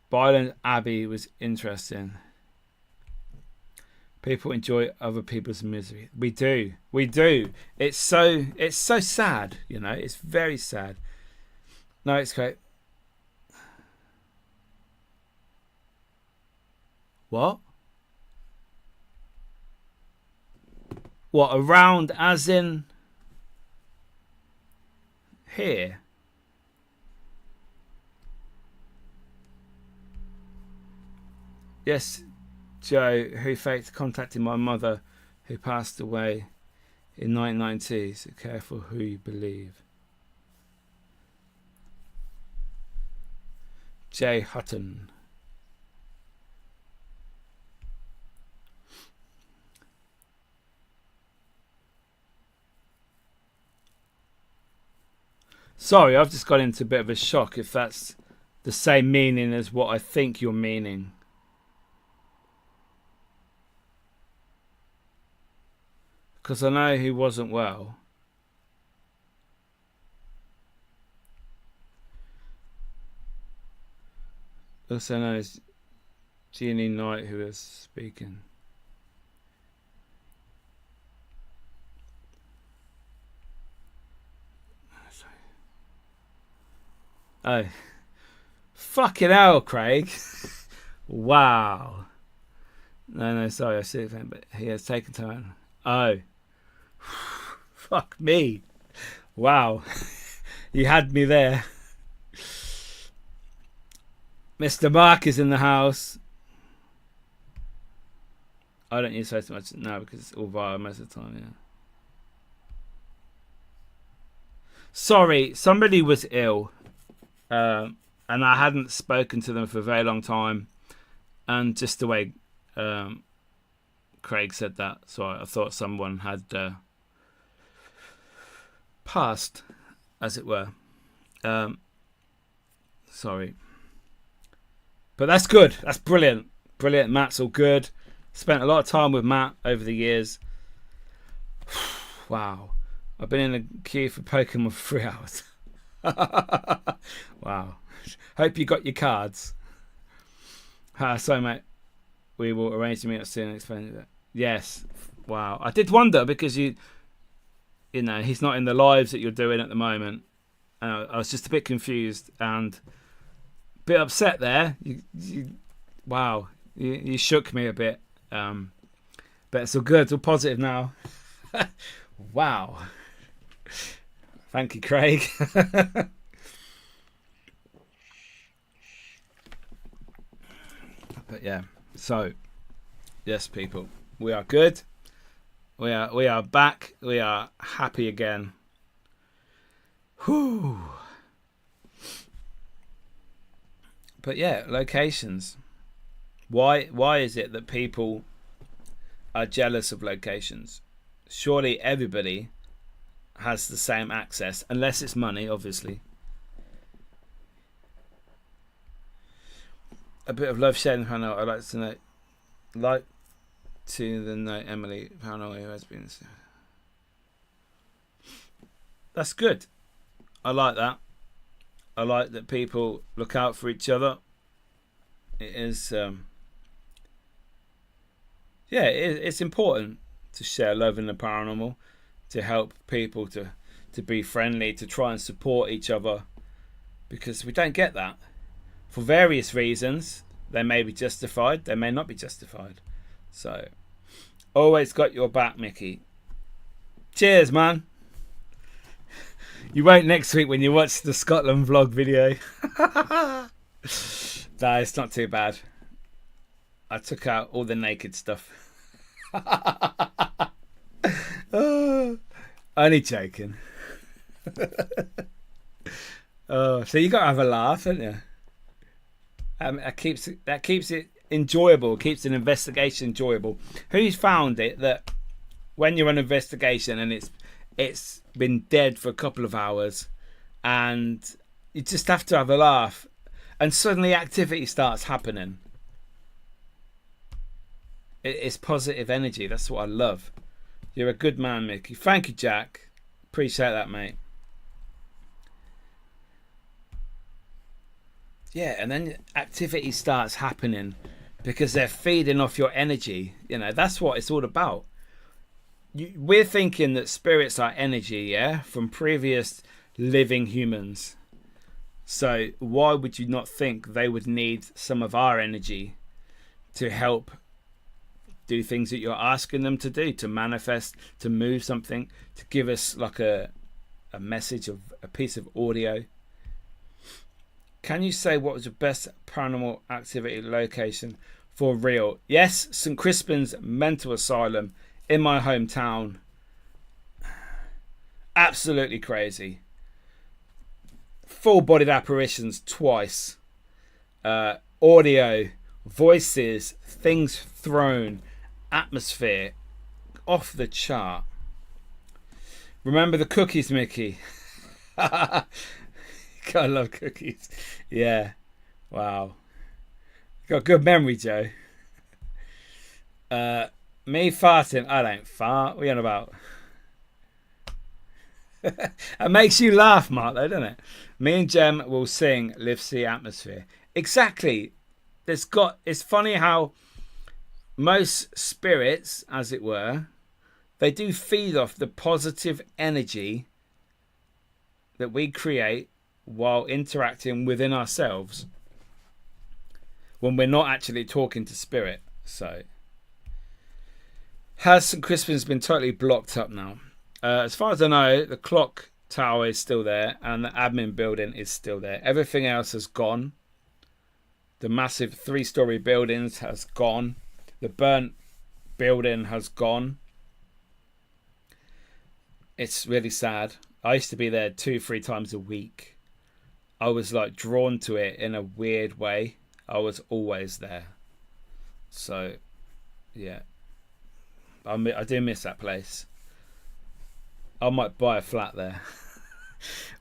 Byland Abbey was interesting. People enjoy other people's misery. We do. It's so sad, you know. It's very sad. No, it's great. What? What, around as in here? Yes, Joe, who faked contacting my mother who passed away in 1992, so careful who you believe. Jay Hutton. Sorry, I've just got into a bit of a shock if that's the same meaning as what I think you're meaning. Because I know he wasn't well. Also known as Jeannie Knight, who is speaking. Oh. Fucking hell, Craig. Wow. No, sorry, I see it, but he has taken time. Oh. Fuck me. Wow. You had me there. Mr. Mark is in the house. I don't use so much now because it's all via most of the time, yeah. Sorry, somebody was ill. And I hadn't spoken to them for a very long time. And just the way Craig said that, so I thought someone had passed, as it were. Sorry. But that's good. That's brilliant. Brilliant. Matt's all good. Spent a lot of time with Matt over the years. Wow. I've been in a queue for Pokemon for 3 hours. Wow. Hope you got your cards. So, mate, we will arrange to meet up soon and explain it. Yes. Wow. I did wonder because you know, he's not in the lives that you're doing at the moment. I was just a bit confused and a bit upset there. Wow. You shook me a bit. But it's all good. It's all positive now. Wow. Thank you, Craig. But yeah, so yes, people, we are good. We are back. We are happy again. Whew. But yeah, locations. Why is it that people are jealous of locations? Surely everybody has the same access, unless it's money, obviously. A bit of love sharing Paranormal. I'd like to know Emily Paranormal, who has been. That's good. I like that. I like that people look out for each other. It is yeah, it's important to share love in the paranormal, to help people to be friendly, to try and support each other, because we don't get that for various reasons. They may be justified, they may not be justified. So, always got your back, Mickey. Cheers, man. You won't next week when you watch the Scotland vlog video. Nah, it's not too bad. I took out all the naked stuff. Oh, only joking. Oh, so you got to have a laugh, haven't you? That keeps it enjoyable. Keeps an investigation enjoyable. Who's found it that when you're on investigation and it's been dead for a couple of hours, and you just have to have a laugh, and suddenly activity starts happening. It's positive energy. That's what I love. You're a good man, Mickey. Thank you, Jack. Appreciate that, mate. Yeah, and then activity starts happening because they're feeding off your energy. You know, that's what it's all about. We're thinking that spirits are energy, yeah, from previous living humans. So why would you not think they would need some of our energy to help do things that you're asking them to do, to manifest, to move something, to give us like a message of a piece of audio? Can you say what was the best paranormal activity location for real? Yes, St. Crispin's Mental Asylum in my hometown. Absolutely crazy. Full-bodied apparitions twice. Audio, voices, things thrown, atmosphere off the chart. Remember the cookies, Mickey? God, I love cookies. Yeah. Wow. Got good memory, Joe. Me farting. I don't fart. What are you on about? It makes you laugh, Mark, though, doesn't it? Me and Jem will sing Live Sea Atmosphere. Exactly. It's funny how most spirits, as it were, they do feed off the positive energy that we create while interacting within ourselves when we're not actually talking to spirit. So, has St. Crispin's been totally blocked up now? As far as I know, the clock tower is still there and the admin building is still there. Everything else has gone. The massive 3-story buildings has gone. The burnt building has gone. It's really sad. I used to be there 2-3 times a week. I was like drawn to it in a weird way. I was always there. So, yeah. I do miss that place. I might buy a flat there.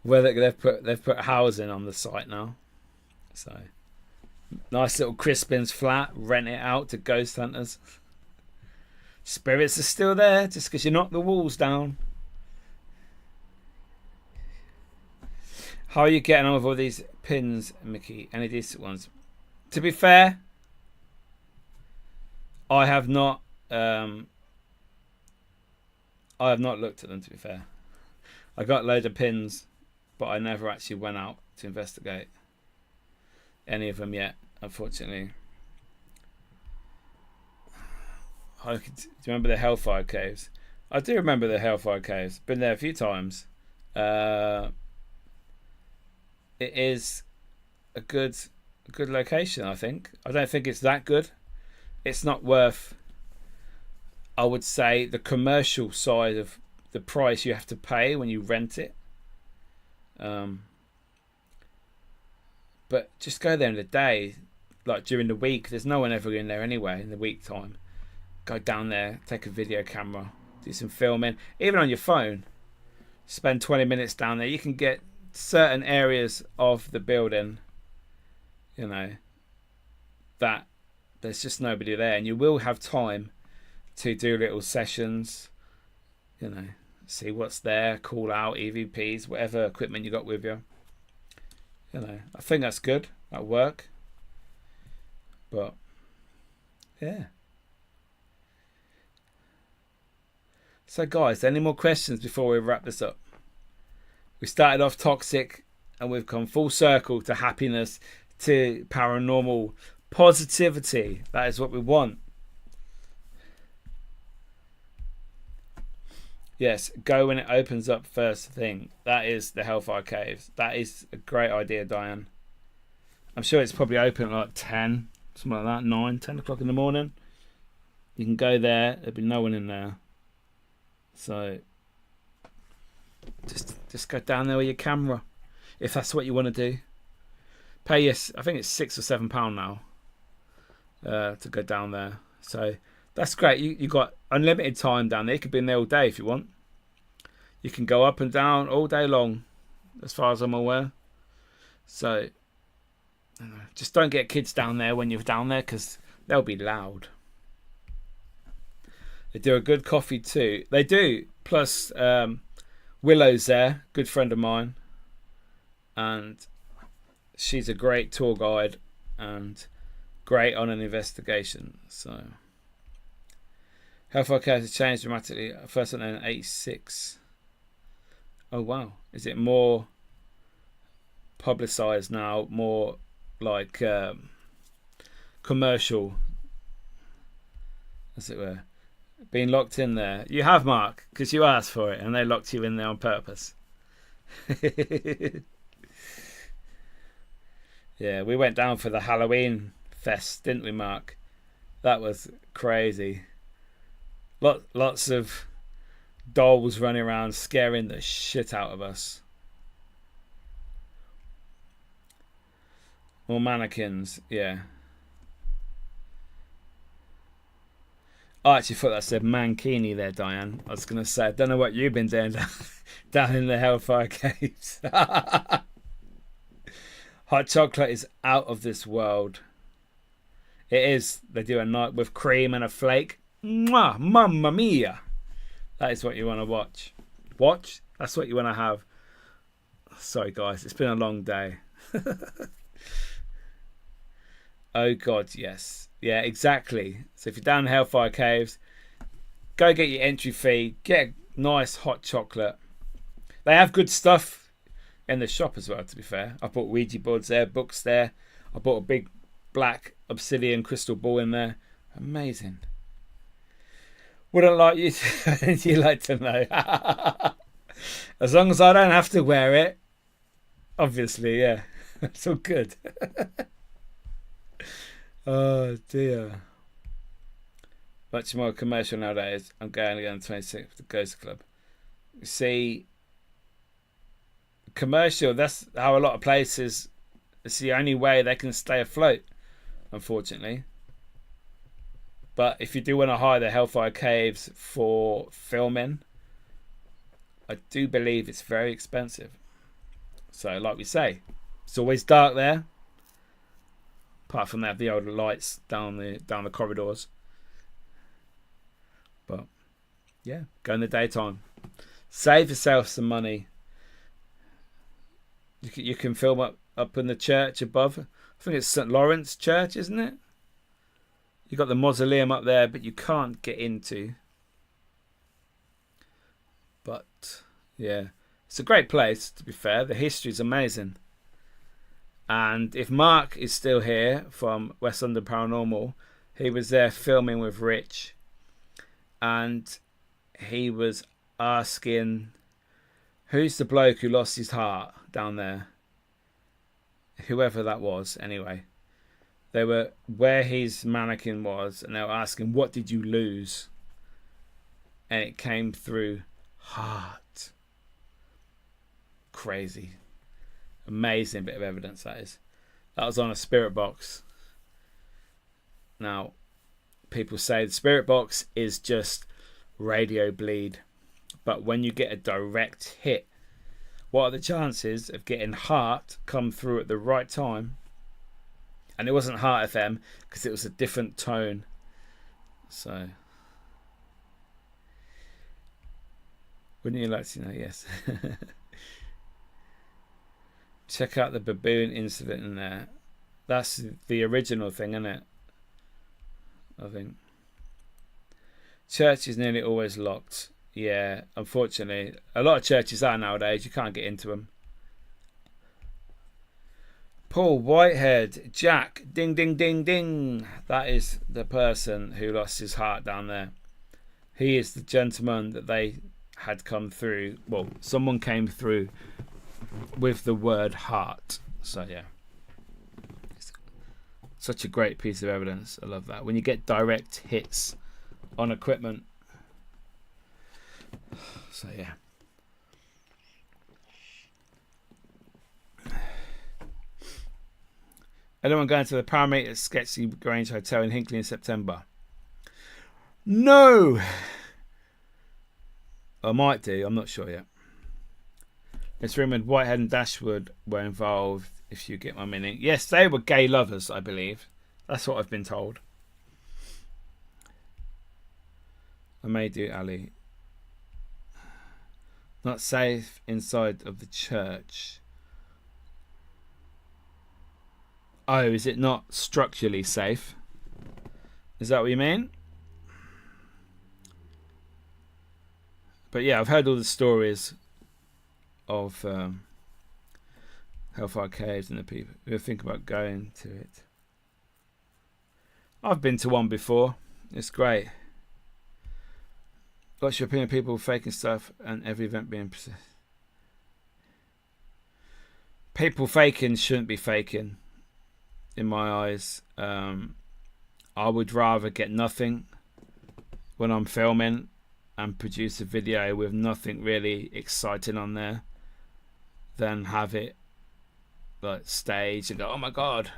Where they've put housing on the site now. So, nice little Crispin's flat. Rent it out to ghost hunters. Spirits are still there just because you knocked the walls down. How are you getting on with all these pins, Mickey? Any decent ones? To be fair, I have not looked at them, to be fair. I got a load of pins, but I never actually went out to investigate any of them yet, unfortunately. Do you remember the Hellfire Caves? I do remember the Hellfire Caves. Been there a few times. It is a good location, I think. I don't think it's that good. It's not worth, I would say, the commercial side of the price you have to pay when you rent it. But just go there in the day, like during the week. There's no one ever in there anyway in the week time. Go down there, take a video camera, do some filming, even on your phone. Spend 20 minutes down there. You can get certain areas of the building, you know, that there's just nobody there, and you will have time to do little sessions, you know, see what's there, call out EVPs, whatever equipment you got with you. You know, I think that's good. That'll work. But yeah, So guys, any more questions before we wrap this up? We started off toxic and we've come full circle to happiness, to paranormal positivity. That is what we want. Yes, go when it opens up first thing. That is the Hellfire Caves. That is a great idea, Diane. I'm sure it's probably open at like 10, something like that, 9, 10 o'clock in the morning. You can go there. There'll be no one in there. So just go down there with your camera if that's what you want to do. Pay yes, I think it's £6 or £7 now to go down there. So that's great. You got unlimited time down there. You could be in there all day if you want. You can go up and down all day long, as far as I'm aware. So just don't get kids down there when you're down there, because they'll be loud. They do a good coffee too. They do. Plus, Willow's there, good friend of mine, and she's a great tour guide and great on an investigation. So Hellfire Caves has changed dramatically. First one in '86. Oh wow! Is it more publicised now? More like commercial, as it were. Being locked in there. You have, Mark, because you asked for it and they locked you in there on purpose. Yeah, we went down for the Halloween fest, didn't we, Mark? That was crazy. Lots of dolls running around scaring the shit out of us. More mannequins, yeah. I actually thought that said mankini there, Diane. I was going to say, I don't know what you've been doing down in the Hellfire Caves. Hot chocolate is out of this world. It is. They do a night with cream and a flake. Mwah, mamma mia. That is what you want to watch. Watch? That's what you want to have. Sorry, guys. It's been a long day. Oh, God, yes. Yeah, exactly. So if you're down in Hellfire Caves, go get your entry fee. Get a nice hot chocolate. They have good stuff in the shop as well, to be fair. I bought Ouija boards there, books there. I bought a big black obsidian crystal ball in there. Amazing. Wouldn't like you to, you like to know. As long as I don't have to wear it. Obviously, yeah. It's all good. Oh dear. Much more commercial nowadays. I'm going again on 26th to Ghost Club. You see, commercial, that's how a lot of places, it's the only way they can stay afloat, unfortunately. But if you do want to hire the Hellfire Caves for filming, I do believe it's very expensive. So like we say, it's always dark there. Apart from that, the old lights down the corridors. But yeah, go in the daytime. Save yourself some money. You can film up in the church above. I think it's St. Lawrence Church, isn't it? You got the mausoleum up there, but you can't get into. But yeah, it's a great place, to be fair. The history is amazing. And if Mark is still here from West London Paranormal, he was there filming with Rich. And he was asking, who's the bloke who lost his heart down there? Whoever that was, anyway. They were where his mannequin was, and they were asking, what did you lose? And it came through heart. Crazy. Amazing bit of evidence, that is. That was on a spirit box. Now, people say the spirit box is just radio bleed. But when you get a direct hit, what are the chances of getting heart come through at the right time? And it wasn't Heart FM, because it was a different tone. So, wouldn't you like to know? Yes. Check out the baboon incident in there. That's the original thing, isn't it? I think. Church is nearly always locked. Yeah, unfortunately, a lot of churches are nowadays. You can't get into them. Paul Whitehead, Jack, ding, ding, ding, ding. That is the person who lost his heart down there. He is the gentleman that they had come through. Well, someone came through with the word heart. So, yeah. It's such a great piece of evidence. I love that. When you get direct hits on equipment. So, yeah. Anyone going to the Parameter Sketchy Grange Hotel in Hinckley in September? No! I might do. I'm not sure yet. It's rumoured Whitehead and Dashwood were involved, if you get my meaning. Yes, they were gay lovers, I believe. That's what I've been told. I may do, Ali. Not safe inside of the church. Oh, is it not structurally safe? Is that what you mean? But yeah, I've heard all the stories of Hellfire Caves and the people who think about going to it. I've been to one before. It's great. What's your opinion of people faking stuff and every event being... People faking shouldn't be faking. In my eyes, I would rather get nothing when I'm filming and produce a video with nothing really exciting on there than have it like staged and go, oh my god.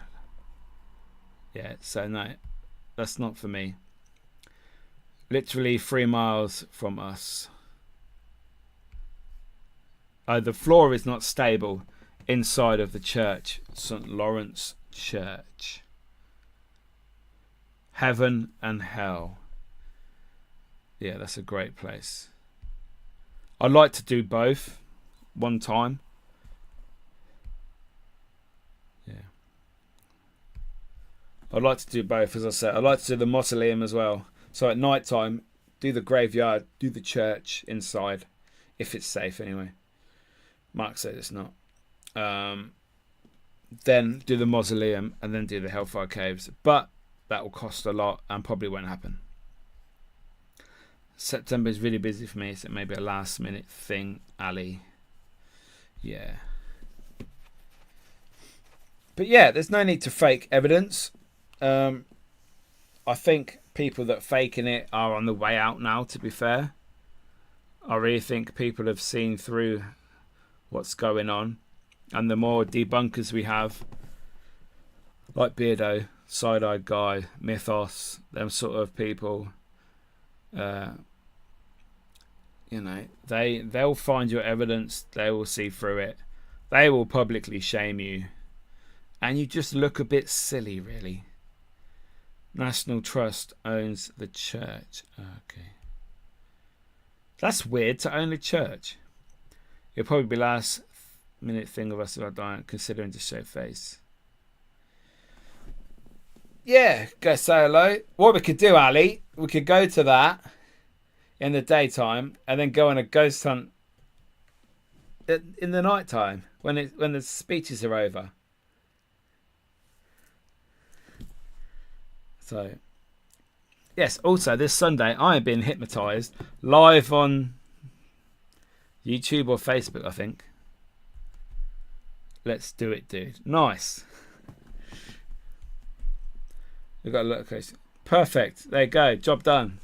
Yeah, so no, that's not for me. Literally 3 miles from us. The floor is not stable inside of the church, St. Lawrence Church. Heaven and hell. Yeah, that's a great place. I'd like to do both one time. Yeah. I'd like to do both, as I said. I'd like to do the mausoleum as well. So at night time, do the graveyard, do the church inside, if it's safe anyway. Mark said it's not. Then do the mausoleum and then do the Hellfire Caves. But that will cost a lot and probably won't happen. September is really busy for me, so it may be a last minute thing, Ali. Yeah. But yeah, there's no need to fake evidence. I think people that faking it are on the way out now, to be fair. I really think people have seen through what's going on. And the more debunkers we have, like Beardo, Side-Eyed Guy, Mythos, them sort of people, you know, they'll find your evidence, they will see through it, they will publicly shame you, and you just look a bit silly, really. National Trust owns the church. Okay. That's weird, to own a church. It'll probably be last minute thing of us about dying, considering to show face. Yeah, go say hello. What we could do, Ali, we could go to that in the daytime and then go on a ghost hunt in the night time when the speeches are over. So, yes, also this Sunday I am being hypnotised live on YouTube or Facebook, I think. Let's do it, dude. Nice. We've got a look. Okay. Perfect. There you go. Job done.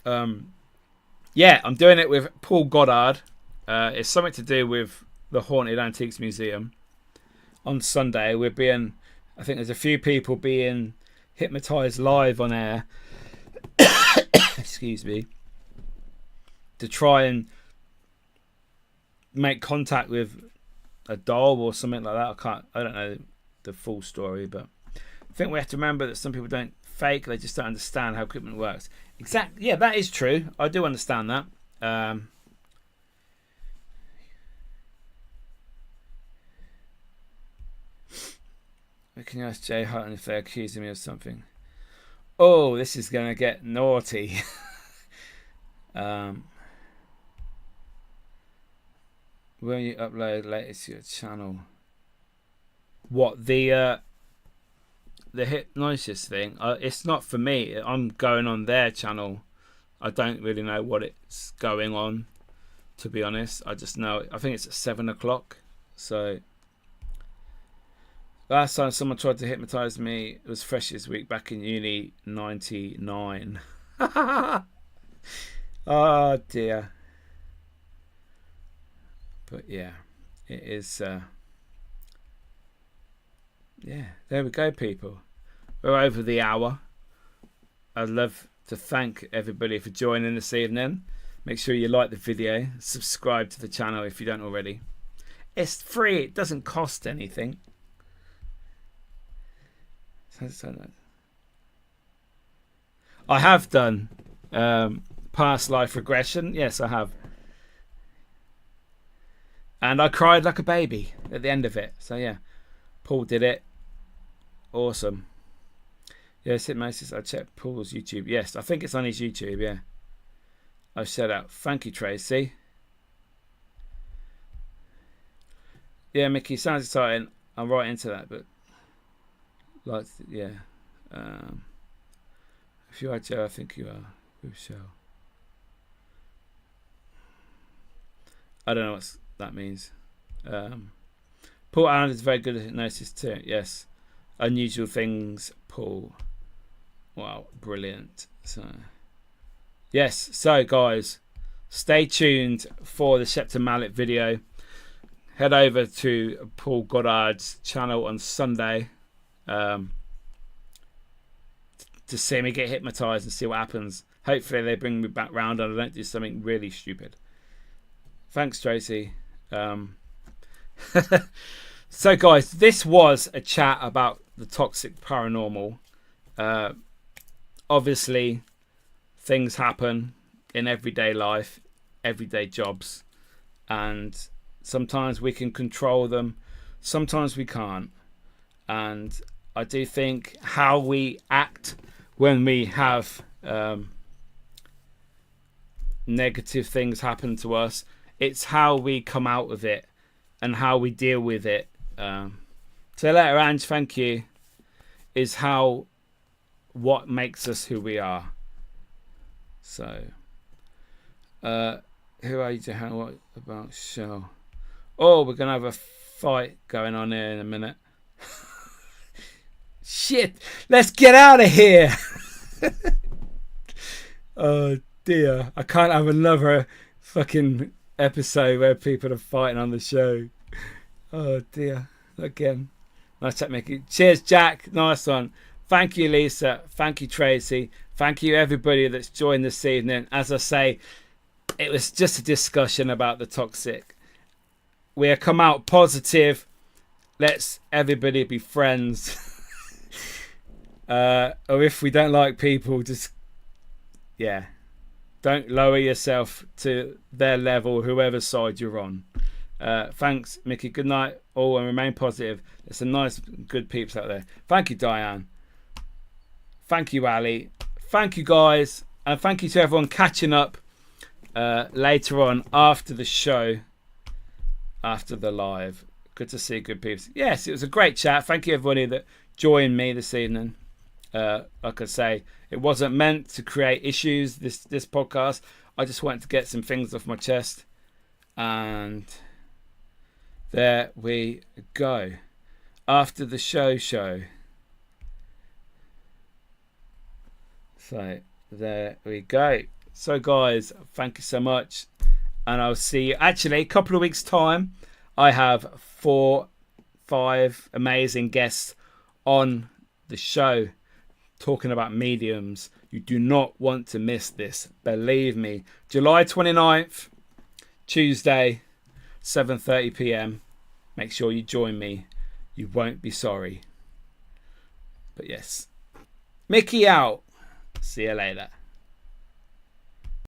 Yeah, I'm doing it with Paul Goddard. It's something to do with the Haunted Antiques Museum. On Sunday, I think there's a few people being hypnotised live on air. Excuse me. To try and make contact with a doll or something like that. I don't know the full story, but I think we have to remember that some people don't fake, they just don't understand how equipment works. Exactly. Yeah, that is true. I do understand that. We can ask Jay Hutton if they accuse me of something. Oh, this is going to get naughty. When you upload latest to your channel, what the hypnosis thing? It's not for me. I'm going on their channel. I don't really know what it's going on, to be honest. I just know, I think it's at 7 o'clock. So last time someone tried to hypnotize me, it was fresh this week, back in uni 99. Oh dear. But yeah, it is. Yeah, there we go, people. We're over the hour. I'd love to thank everybody for joining this evening. Make sure you like the video, subscribe to the channel if you don't already. It's free, it doesn't cost anything. I have done past life regression. Yes, I have. And I cried like a baby at the end of it. So yeah, Paul did it. Awesome. Yes, hypnosis. I checked Paul's YouTube. Yes, I think it's on his YouTube. Yeah. I've said out. Thank you, Tracy. Yeah, Mickey, sounds exciting. I'm right into that, but like, yeah. If you are Joe, I think you are. Rochelle. I don't know what that means. Paul Allen is very good at hypnosis too. Yes. Unusual things, Paul. Wow, brilliant. So yes, so guys, stay tuned for the Shepton Mallet video. Head over to Paul Goddard's channel on Sunday to see me get hypnotized and see what happens. Hopefully they bring me back round and I don't do something really stupid. Thanks, Tracy. So guys, this was a chat about the toxic paranormal. Obviously things happen in everyday life, everyday jobs, and sometimes we can control them, sometimes we can't. And I do think how we act when we have negative things happen to us, it's how we come out of it and how we deal with it. So later, Ange, thank you, is how what makes us who we are. So who are you to hang? What about show? Oh, we're gonna have a fight going on here in a minute. Shit, let's get out of here. Oh dear, I can't have another fucking episode where people are fighting on the show. Oh dear, again. Nice chat, Mickey. Cheers, Jack. Nice one. Thank you, Lisa. Thank you, Tracy. Thank you, everybody that's joined this evening. As I say, it was just a discussion about the toxic. We'll come out positive. Let's everybody be friends. Or if we don't like people, just, yeah, don't lower yourself to their level, whoever side you're on. Thanks, Mickey. Good night, all, and remain positive. There's some nice, good peeps out there. Thank you, Diane. Thank you, Ali. Thank you, guys. And thank you to everyone catching up later on after the show, after the live. Good to see good peeps. Yes, it was a great chat. Thank you, everybody that joined me this evening. Like I say, it wasn't meant to create issues, this podcast. I just wanted to get some things off my chest. And there we go. After the show. So there we go. So guys, thank you so much. And I'll see you. Actually, a couple of weeks' time, I have 4-5 amazing guests on the show talking about mediums. You do not want to miss this. Believe me. July 29th, Tuesday, 7:30 p.m. Make sure you join me. You won't be sorry. But yes. Mickey out. See you later.